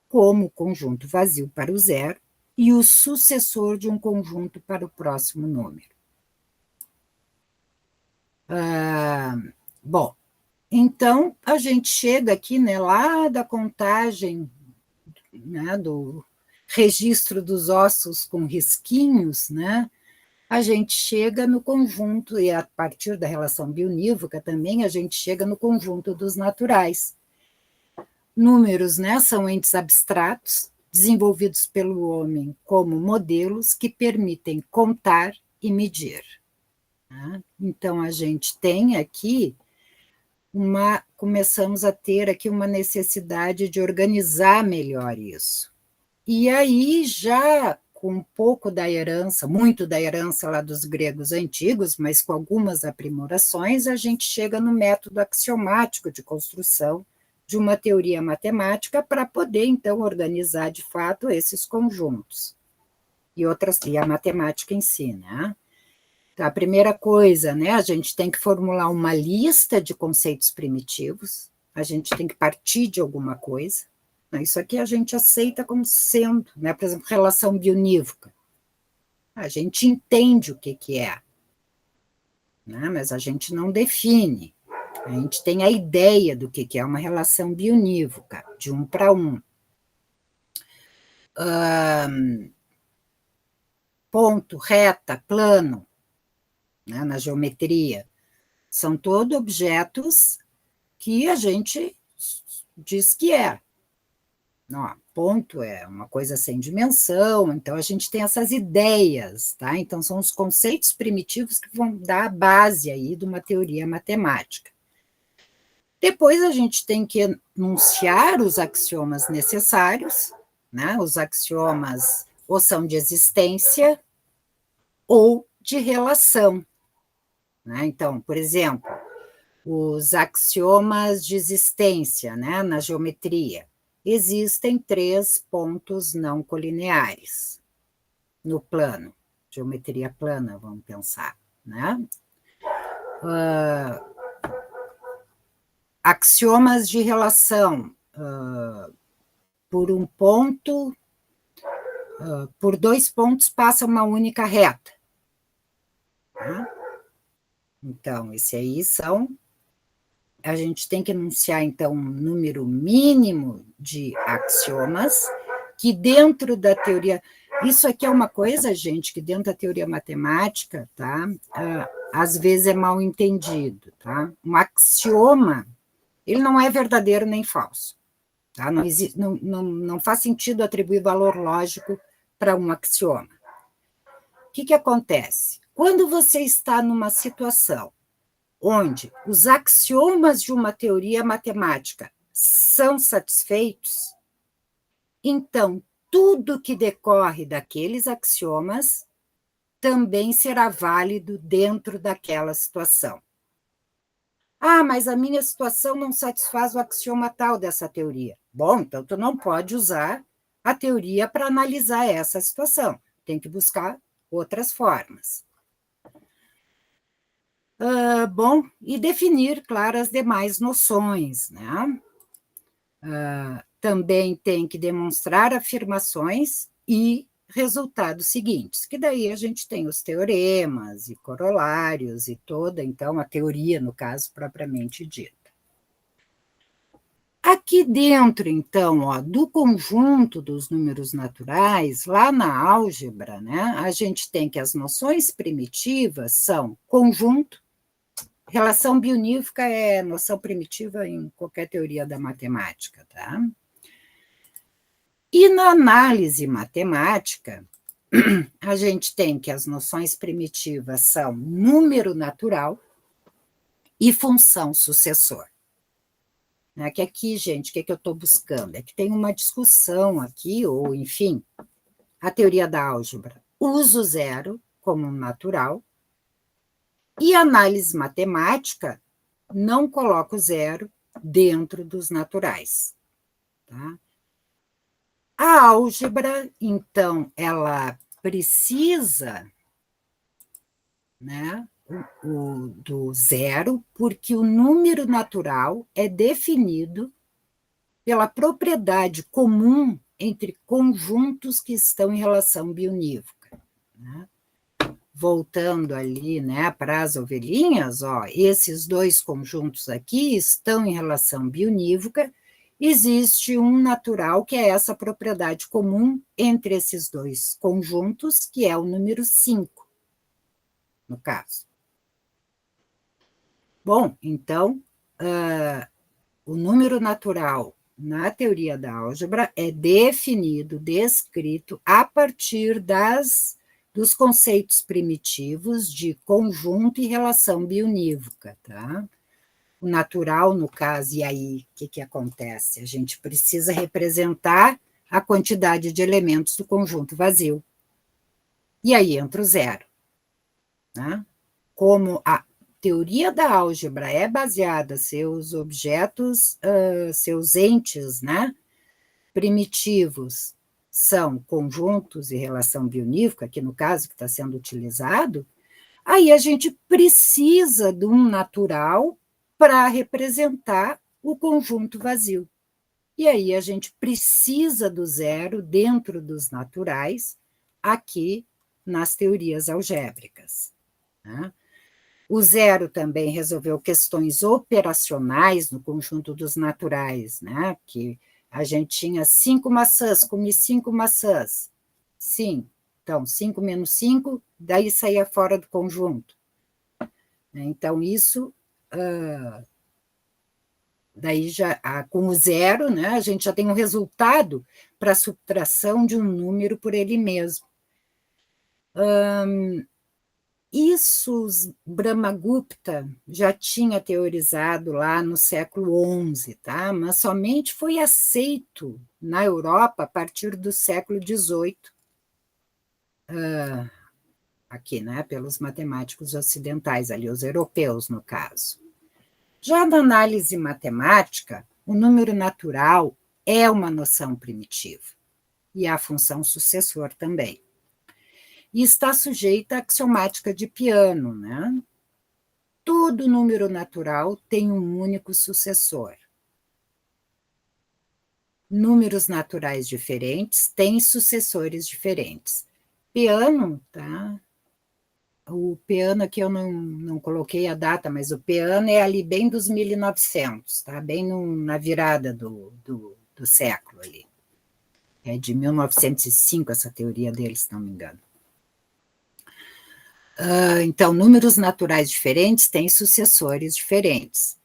como conjunto vazio para o zero, e o sucessor de um conjunto para o próximo número. Bom, então a gente chega aqui, né, lá da contagem, né, do registro dos ossos com risquinhos, né, a gente chega no conjunto, e a partir da relação bionívoca também, a gente chega no conjunto dos naturais. Números, né, são entes abstratos, desenvolvidos pelo homem como modelos que permitem contar e medir. Então, a gente tem aqui começamos a ter aqui uma necessidade de organizar melhor isso. E aí, já com um pouco da herança, muito da herança lá dos gregos antigos, mas com algumas aprimorações, a gente chega no método axiomático de construção de uma teoria matemática para poder, então, organizar, de fato, esses conjuntos. E a matemática em si, né? Então, a primeira coisa, né, a gente tem que formular uma lista de conceitos primitivos, a gente tem que partir de alguma coisa, né? Isso aqui a gente aceita como sendo, né, por exemplo, relação bionívoca. A gente entende o que é, né, mas a gente não define. A gente tem a ideia do que é uma relação bionívoca, de um para um. Ponto, reta, plano, né, na geometria, são todos objetos que a gente diz que é. Não, ponto é uma coisa sem dimensão, então a gente tem essas ideias, tá? Então são os conceitos primitivos que vão dar a base aí de uma teoria matemática. Depois a gente tem que enunciar os axiomas necessários, né? Os axiomas ou são de existência ou de relação, né? Então, por exemplo, os axiomas de existência, né, na geometria. Existem 3 pontos não colineares no plano, geometria plana, vamos pensar, né? Axiomas de relação, por um ponto, por 2 pontos passa uma única reta. Tá? Então, esse aí a gente tem que enunciar, então, um número mínimo de axiomas, que dentro da teoria... Isso aqui é uma coisa, gente, que dentro da teoria matemática, tá? Às vezes é mal entendido, tá? Um axioma, ele não é verdadeiro nem falso, tá? Não faz sentido atribuir valor lógico para um axioma. O que acontece? Quando você está numa situação onde os axiomas de uma teoria matemática são satisfeitos, então tudo que decorre daqueles axiomas também será válido dentro daquela situação. Ah, mas a minha situação não satisfaz o axioma tal dessa teoria. Bom, então tu não pode usar a teoria para analisar essa situação. Tem que buscar outras formas. Bom, e definir, claro, as demais noções, né? Também tem que demonstrar afirmações e resultados seguintes, que daí a gente tem os teoremas e corolários e toda, então, a teoria, no caso, propriamente dita. Aqui dentro, então, ó, do conjunto dos números naturais, lá na álgebra, né, a gente tem que as noções primitivas são conjunto. Relação bionívoca é noção primitiva em qualquer teoria da matemática, tá? E na análise matemática, a gente tem que as noções primitivas são número natural e função sucessor. Né? Que aqui, gente, o que eu estou buscando? É que tem uma discussão aqui, ou, enfim, a teoria da álgebra usa o zero como natural, e a análise matemática não coloca o zero dentro dos naturais. Tá? A álgebra, então, ela precisa, né, do zero, porque o número natural é definido pela propriedade comum entre conjuntos que estão em relação bionívoca. Né? Voltando ali, né, para as ovelhinhas, ó, esses dois conjuntos aqui estão em relação bionívoca, existe um natural que é essa propriedade comum entre esses dois conjuntos, que é o número 5, no caso. Bom, então, o número natural na teoria da álgebra é definido, descrito a partir dos conceitos primitivos de conjunto e relação bionívoca, tá? O natural, no caso, e aí, o que acontece? A gente precisa representar a quantidade de elementos do conjunto vazio. E aí entra o zero. Né? Como a teoria da álgebra é baseada, seus objetos, seus entes, né, primitivos, são conjuntos e relação bionívoca, que no caso que está sendo utilizado, aí a gente precisa de um natural para representar o conjunto vazio. E aí a gente precisa do zero dentro dos naturais, aqui nas teorias algébricas. Né? O zero também resolveu questões operacionais no conjunto dos naturais, né? Que a gente tinha 5 maçãs, comi 5 maçãs. Sim, então 5 menos 5, daí saía fora do conjunto. Então, isso, daí já, com o zero, né, a gente já tem um resultado para a subtração de um número por ele mesmo. Isso Brahmagupta já tinha teorizado lá no século XI, tá? Mas somente foi aceito na Europa a partir do século XVIII, aqui, né, pelos matemáticos ocidentais, ali, os europeus, no caso. Já na análise matemática, o número natural é uma noção primitiva, e a função sucessor também. E está sujeita à axiomática de Peano, né? Todo número natural tem um único sucessor. Números naturais diferentes têm sucessores diferentes. Peano, tá? O Peano aqui eu não coloquei a data, mas o Peano é ali bem dos 1900, tá? Bem na virada do século ali. É de 1905 essa teoria dele, se não me engano. Então, números naturais diferentes têm sucessores diferentes.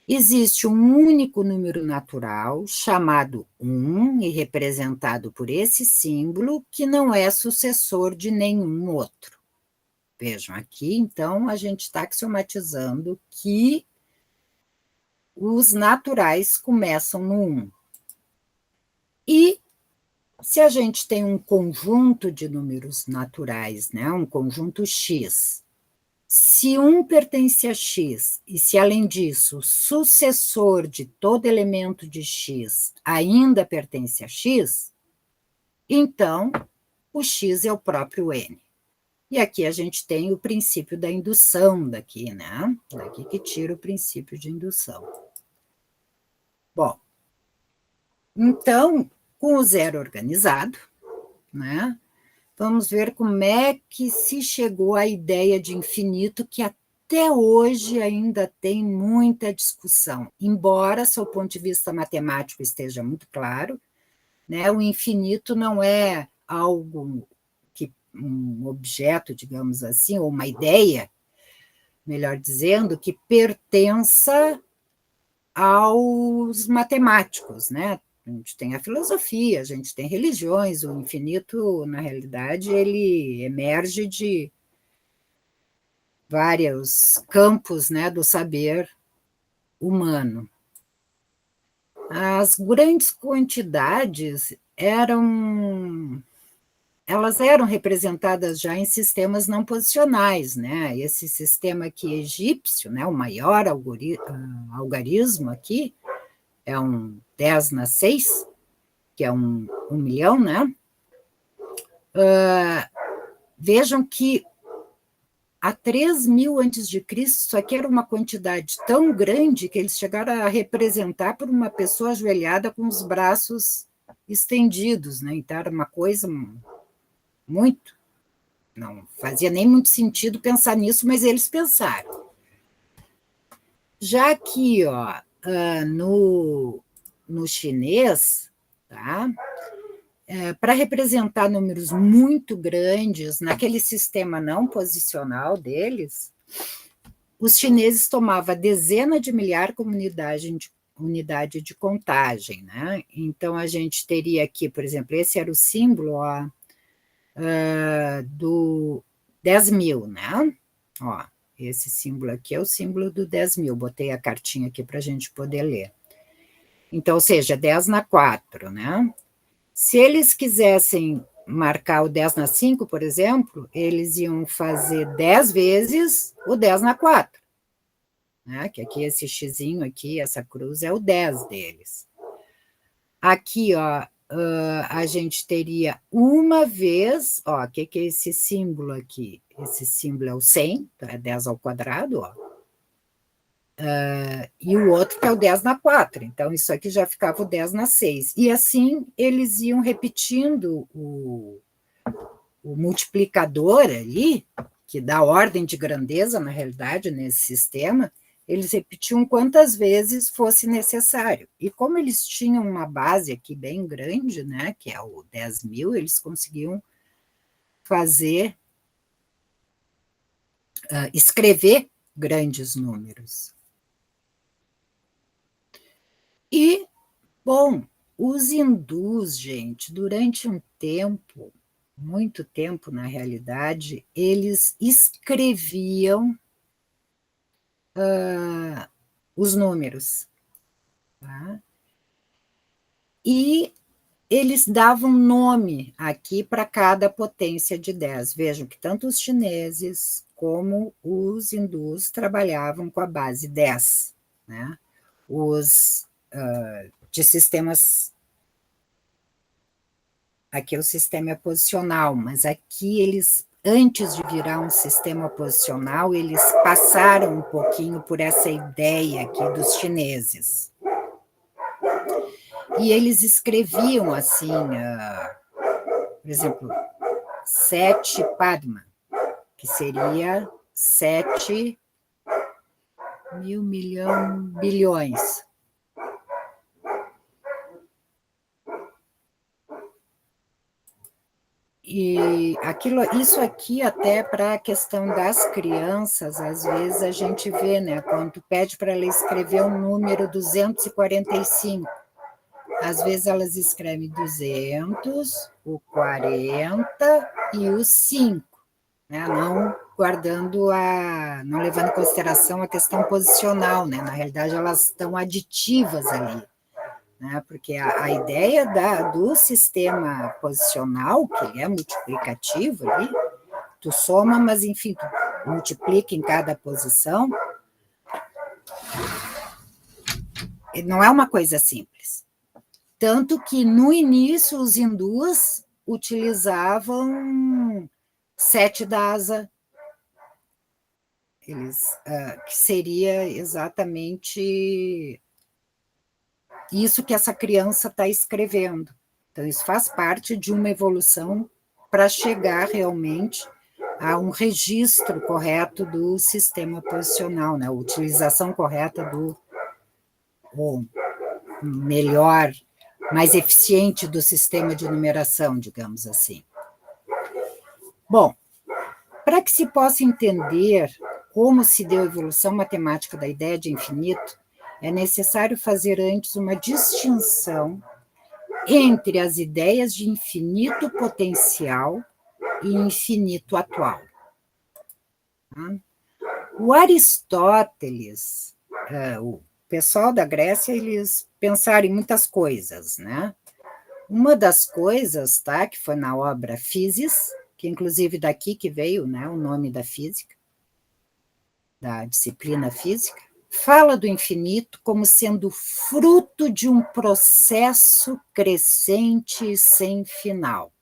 Existe um único número natural, chamado 1, e representado por esse símbolo, que não é sucessor de nenhum outro. Vejam, aqui, então, a gente está axiomatizando que os naturais começam no 1. E se a gente tem um conjunto de números naturais, né, um conjunto X, se um pertence a X, e se, além disso, o sucessor de todo elemento de X ainda pertence a X, então o X é o próprio N. E aqui a gente tem o princípio da indução daqui, né? Daqui que tira o princípio de indução. Bom, então, com o zero organizado, né? Vamos ver como é que se chegou à ideia de infinito, que até hoje ainda tem muita discussão, embora, seu ponto de vista matemático esteja muito claro, né, o infinito não é algo que, um objeto, digamos assim, ou uma ideia, melhor dizendo, que pertença aos matemáticos, né? A gente tem a filosofia, a gente tem religiões, o infinito, na realidade, ele emerge de vários campos, né, do saber humano. As grandes quantidades elas eram representadas já em sistemas não posicionais, né? Esse sistema aqui egípcio, né, o maior algarismo aqui, é um 10 na 6, que é um milhão, né? Vejam que há 3.000 antes de Cristo, isso aqui era uma quantidade tão grande que eles chegaram a representar por uma pessoa ajoelhada com os braços estendidos, né? Então era uma coisa muito, não fazia nem muito sentido pensar nisso, mas eles pensaram. Já aqui, ó, no chinês, tá? Para representar números muito grandes, naquele sistema não posicional deles, os chineses tomavam a dezena de milhar como unidade de contagem, né? Então, a gente teria aqui, por exemplo, esse era o símbolo ó, do 10.000, né? Ó, esse símbolo aqui é o símbolo do 10.000, botei a cartinha aqui para a gente poder ler. Então, ou seja, 10 na 4, né? Se eles quisessem marcar o 10 na 5, por exemplo, eles iam fazer 10 vezes o 10 na 4. Né? Que aqui esse xizinho aqui, essa cruz, é o 10 deles. Aqui, ó, a gente teria uma vez, ó, o que é esse símbolo aqui? Esse símbolo é o 100, então é 10 ao quadrado, ó. E o outro que é o 10 na 4, então isso aqui já ficava o 10 na 6. E assim eles iam repetindo o multiplicador ali, que dá ordem de grandeza, na realidade, nesse sistema, eles repetiam quantas vezes fosse necessário. E como eles tinham uma base aqui bem grande, né, que é o 10.000, eles conseguiam fazer, escrever grandes números. E, bom, os hindus, gente, durante um tempo, muito tempo na realidade, eles escreviam os números. Tá? E eles davam nome aqui para cada potência de 10. Vejam que tanto os chineses como os hindus trabalhavam com a base 10. Né? Os de sistemas. Aqui o sistema é posicional, mas aqui eles, antes de virar um sistema posicional, eles passaram um pouquinho por essa ideia aqui dos chineses. E eles escreviam assim, por exemplo, 7 Padma, que seria 7 mil, milhão, bilhões. E isso aqui até para a questão das crianças, às vezes a gente vê, né, quando tu pede para ela escrever o número 245, às vezes elas escrevem 200, o 40 e o 5, né, não não levando em consideração a questão posicional, né, na realidade elas estão aditivas ali. Né, porque a ideia do sistema posicional, que ele é multiplicativo ali, tu soma, mas enfim, tu multiplica em cada posição, não é uma coisa simples. Tanto que no início os hindus utilizavam 7 dasa, que seria exatamente isso que essa criança está escrevendo. Então, isso faz parte de uma evolução para chegar realmente a um registro correto do sistema posicional, né? A utilização correta ou melhor, mais eficiente do sistema de numeração, digamos assim. Bom, para que se possa entender como se deu a evolução matemática da ideia de infinito, é necessário fazer antes uma distinção entre as ideias de infinito potencial e infinito atual. O Aristóteles, pessoal da Grécia, eles pensaram em muitas coisas, né? Uma das coisas, tá, que foi na obra Physis, que inclusive daqui que veio, né, o nome da física, da disciplina física, fala do infinito como sendo fruto de um processo crescente e sem final,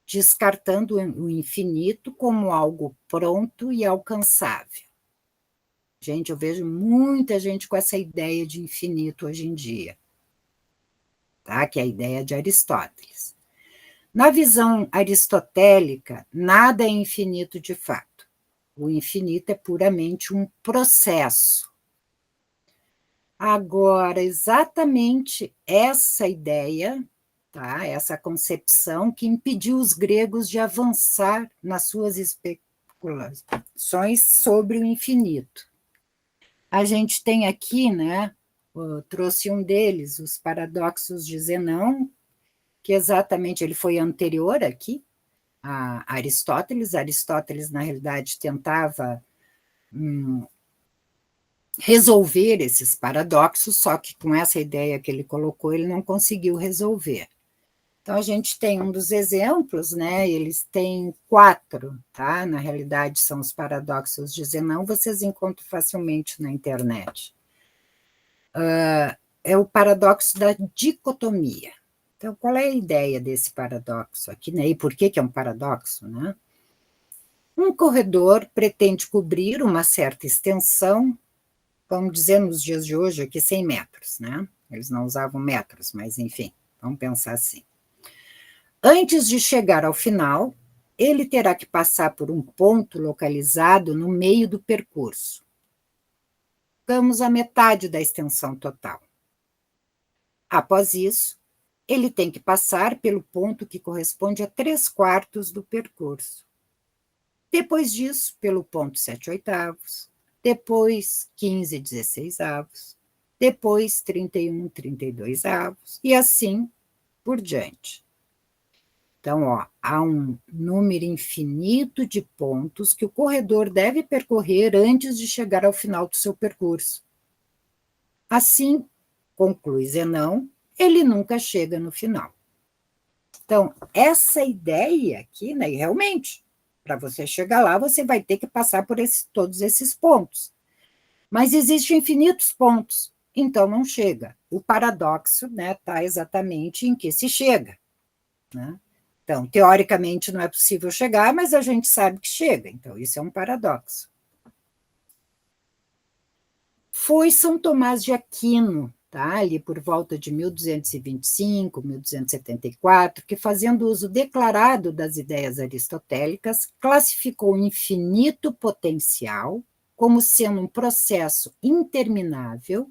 descartando o infinito como algo pronto e alcançável. Gente, eu vejo muita gente com essa ideia de infinito hoje em dia, tá? Que é a ideia de Aristóteles. Na visão aristotélica, nada é infinito de fato. O infinito é puramente um processo. Agora, exatamente essa ideia, tá? Essa concepção que impediu os gregos de avançar nas suas especulações sobre o infinito. A gente tem aqui, né, trouxe um deles, os paradoxos de Zenão, que exatamente ele foi anterior aqui a Aristóteles. Aristóteles, na realidade, tentava resolver esses paradoxos, só que com essa ideia que ele colocou, ele não conseguiu resolver. Então, a gente tem um dos exemplos, né? Eles têm 4, tá? Na realidade, são os paradoxos de Zenão, vocês encontram facilmente na internet. É o paradoxo da dicotomia. Então, qual é a ideia desse paradoxo aqui, né? E por que é um paradoxo, né? Um corredor pretende cobrir uma certa extensão, vamos dizer nos dias de hoje aqui 100 metros, né? Eles não usavam metros, mas enfim, vamos pensar assim. Antes de chegar ao final, ele terá que passar por um ponto localizado no meio do percurso. Ficamos à metade da extensão total. Após isso, ele tem que passar pelo ponto que corresponde a 3/4 do percurso. Depois disso, pelo ponto 7/8, depois 15/16, depois 31/32, e assim por diante. Então, ó, há um número infinito de pontos que o corredor deve percorrer antes de chegar ao final do seu percurso. Assim, conclui Zenão, ele nunca chega no final. Então, essa ideia aqui, né, e realmente, para você chegar lá, você vai ter que passar por todos esses pontos. Mas existem infinitos pontos, então não chega. O paradoxo, né, está exatamente em que se chega, né? Então, teoricamente não é possível chegar, mas a gente sabe que chega, então isso é um paradoxo. Foi São Tomás de Aquino, tá? Ali por volta de 1225, 1274, que, fazendo uso declarado das ideias aristotélicas, classificou o infinito potencial como sendo um processo interminável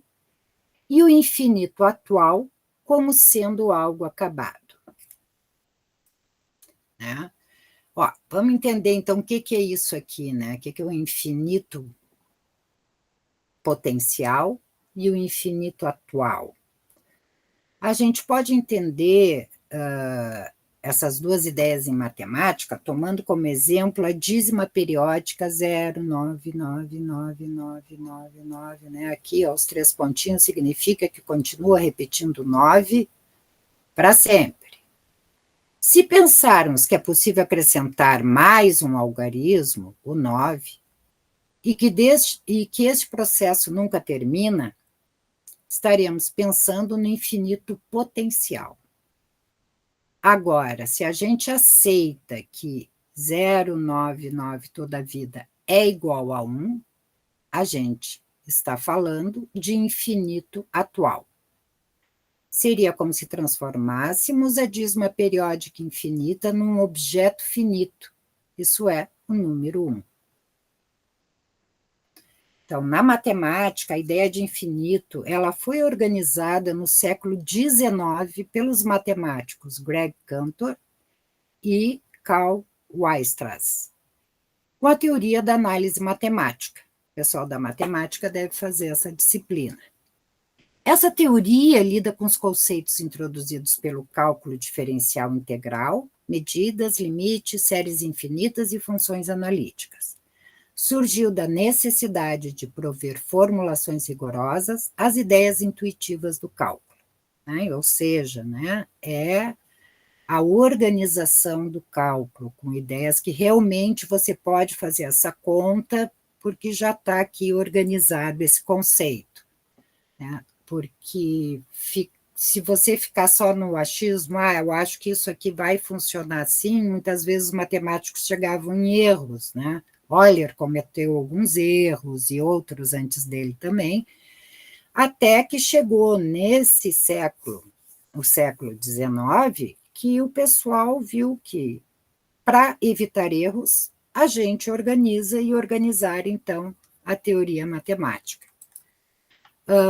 e o infinito atual como sendo algo acabado. Né? Ó, vamos entender, então, o que é isso aqui, né? O que é o infinito potencial e o infinito atual. A gente pode entender essas duas ideias em matemática tomando como exemplo a dízima periódica 0,9999999, né? Aqui, ó, os 3 pontinhos significa que continua repetindo 9 para sempre. Se pensarmos que é possível acrescentar mais um algarismo, o 9, e que este processo nunca termina, estaremos pensando no infinito potencial. Agora, se a gente aceita que 0,99 toda a vida é igual a 1, a gente está falando de infinito atual. Seria como se transformássemos a dízima periódica infinita num objeto finito, isso é, o número 1. Então, na matemática, a ideia de infinito ela foi organizada no século XIX pelos matemáticos Greg Cantor e Carl Weierstrass, com a teoria da análise matemática. O pessoal da matemática deve fazer essa disciplina. Essa teoria lida com os conceitos introduzidos pelo cálculo diferencial integral, medidas, limites, séries infinitas e funções analíticas. surgiu da necessidade de prover formulações rigorosas às ideias intuitivas do cálculo, né? Ou seja, né, é a organização do cálculo, com ideias que realmente você pode fazer essa conta, porque já está aqui organizado esse conceito, né? Porque se você ficar só no achismo, eu acho que isso aqui vai funcionar assim, muitas vezes os matemáticos chegavam em erros, né? Euler cometeu alguns erros e outros antes dele também, até que chegou nesse século, o século XIX, que o pessoal viu que, para evitar erros, a gente organiza e organizar, então, a teoria matemática.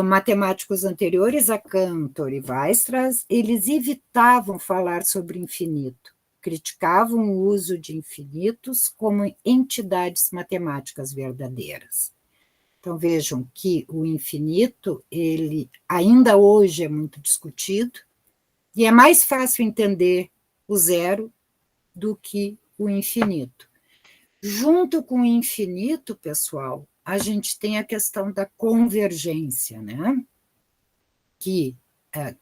Matemáticos anteriores a Cantor e Weierstrass, eles evitavam falar sobre infinito, criticavam o uso de infinitos como entidades matemáticas verdadeiras. Então, vejam que o infinito, ele ainda hoje é muito discutido, e é mais fácil entender o zero do que o infinito. Junto com o infinito, pessoal, a gente tem a questão da convergência, né? Que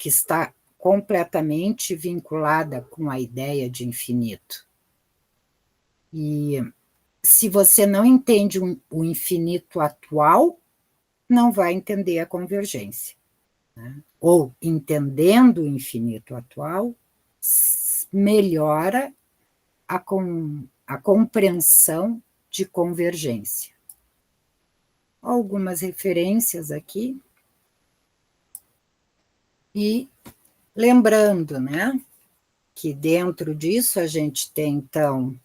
está completamente vinculada com a ideia de infinito. E se você não entende o infinito atual, não vai entender a convergência, né? Ou, entendendo o infinito atual, melhora a compreensão de convergência. Algumas referências aqui. E lembrando, né, que dentro disso a gente tem, então,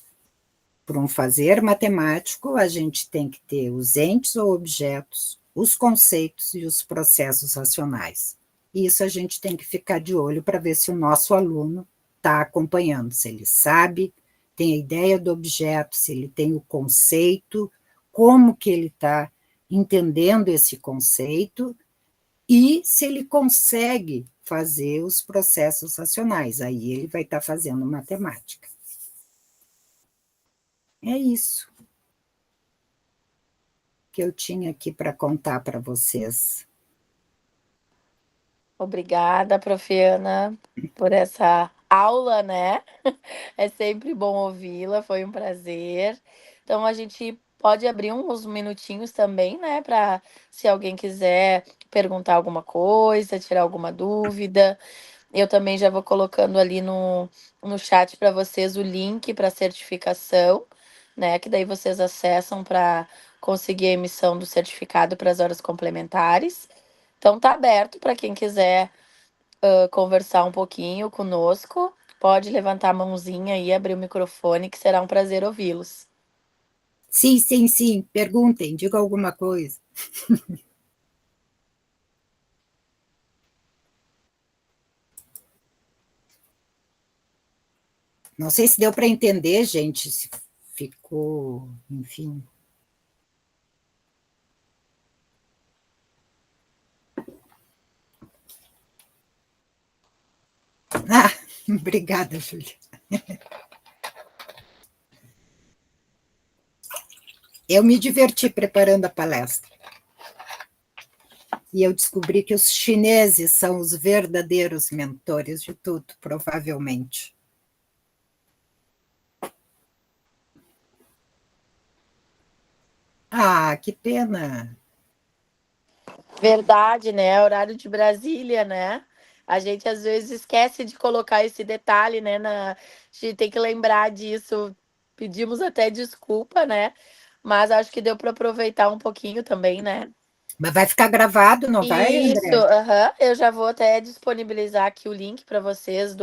para um fazer matemático, a gente tem que ter os entes ou objetos, os conceitos e os processos racionais. Isso a gente tem que ficar de olho para ver se o nosso aluno está acompanhando, se ele sabe, tem a ideia do objeto, se ele tem o conceito, como que ele está entendendo esse conceito e se ele consegue fazer os processos racionais. Aí ele vai estar fazendo matemática. É isso que eu tinha aqui para contar para vocês. Obrigada, Prof. Ana, por essa aula, né? É sempre bom ouvi-la, foi um prazer. Então, a gente pode abrir uns minutinhos também, né? Para se alguém quiser perguntar alguma coisa, tirar alguma dúvida. Eu também já vou colocando ali no chat para vocês o link para certificação, né? Que daí vocês acessam para conseguir a emissão do certificado para as horas complementares. Então tá aberto para quem quiser conversar um pouquinho conosco. Pode levantar a mãozinha e abrir o microfone, que será um prazer ouvi-los. Sim, sim, sim. Perguntem, digam alguma coisa. Não sei se deu para entender, gente, se ficou, enfim. Ah, obrigada, Júlia. Eu me diverti preparando a palestra. E eu descobri que os chineses são os verdadeiros mentores de tudo, provavelmente. Ah, que pena. Verdade, né? Horário de Brasília, né? A gente às vezes esquece de colocar esse detalhe, né? A gente tem que lembrar disso. Pedimos até desculpa, né? Mas acho que deu para aproveitar um pouquinho também, né? Mas vai ficar gravado, não vai, Isso, André? eu já vou até disponibilizar aqui o link para vocês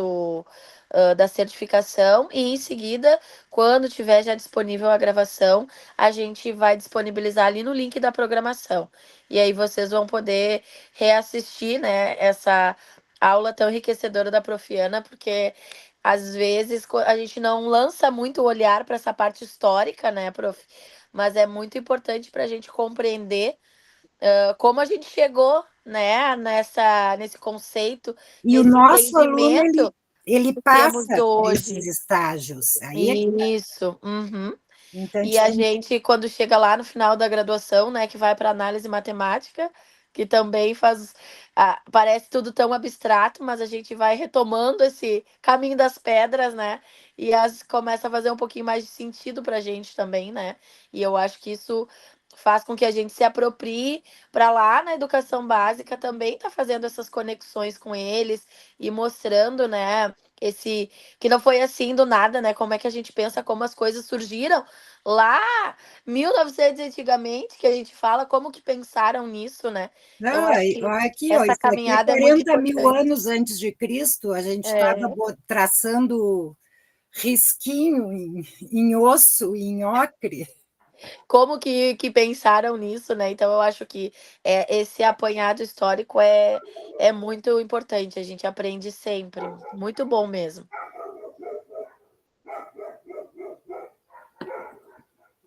da certificação e em seguida, quando tiver já disponível a gravação, a gente vai disponibilizar ali no link da programação. E aí vocês vão poder reassistir, né, essa aula tão enriquecedora da Profiana, porque às vezes a gente não lança muito o olhar para essa parte histórica, né, Prof? Mas é muito importante para a gente compreender como a gente chegou, né, nesse conceito, E o nesse nosso aluno, entendimento ele que temos passa por esses hoje. estágios. Aí é que Isso. Uhum. Então, E a gente, quando chega lá no final da graduação, né, que vai para análise matemática, que também faz. Parece tudo tão abstrato, mas a gente vai retomando esse caminho das pedras, né? E começa a fazer um pouquinho mais de sentido para a gente também, né? E eu acho que isso faz com que a gente se aproprie para lá na educação básica também tá fazendo essas conexões com eles e mostrando, né, esse que não foi assim do nada, né? Como é que a gente pensa como as coisas surgiram lá 1900 antigamente, que a gente fala como que pensaram nisso, né? Então acho que aqui, ó, essa isso aqui é caminhada é muito 40 mil importante. anos antes de Cristo, a gente estava É, traçando risquinho em osso, em ocre. como que pensaram nisso, né? Então eu acho que esse apanhado histórico é muito importante, a gente aprende sempre. Muito bom mesmo.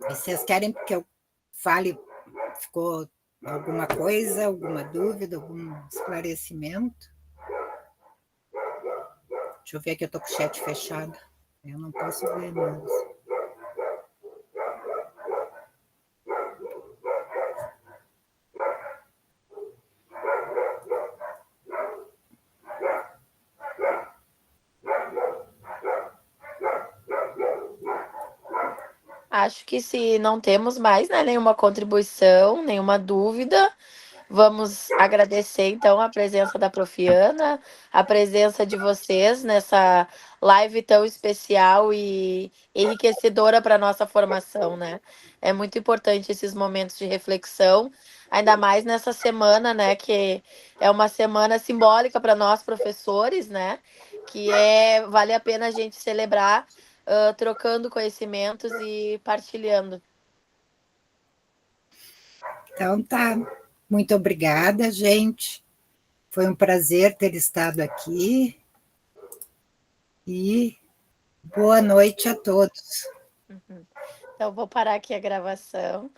Vocês querem que eu fale, ficou alguma coisa, alguma dúvida, algum esclarecimento? Deixa eu ver aqui, eu estou com o chat fechado. Eu não posso ver mais. Acho que se não temos mais, né, nenhuma contribuição, nenhuma dúvida, vamos agradecer então a presença da Profiana, a presença de vocês nessa live tão especial e enriquecedora para a nossa formação, né? É muito importante esses momentos de reflexão, ainda mais nessa semana, né, que é uma semana simbólica para nós professores, né? Que vale a pena a gente celebrar, trocando conhecimentos e partilhando. Então tá. Muito obrigada, gente. Foi um prazer ter estado aqui. E boa noite a todos. Uhum. Então, vou parar aqui a gravação.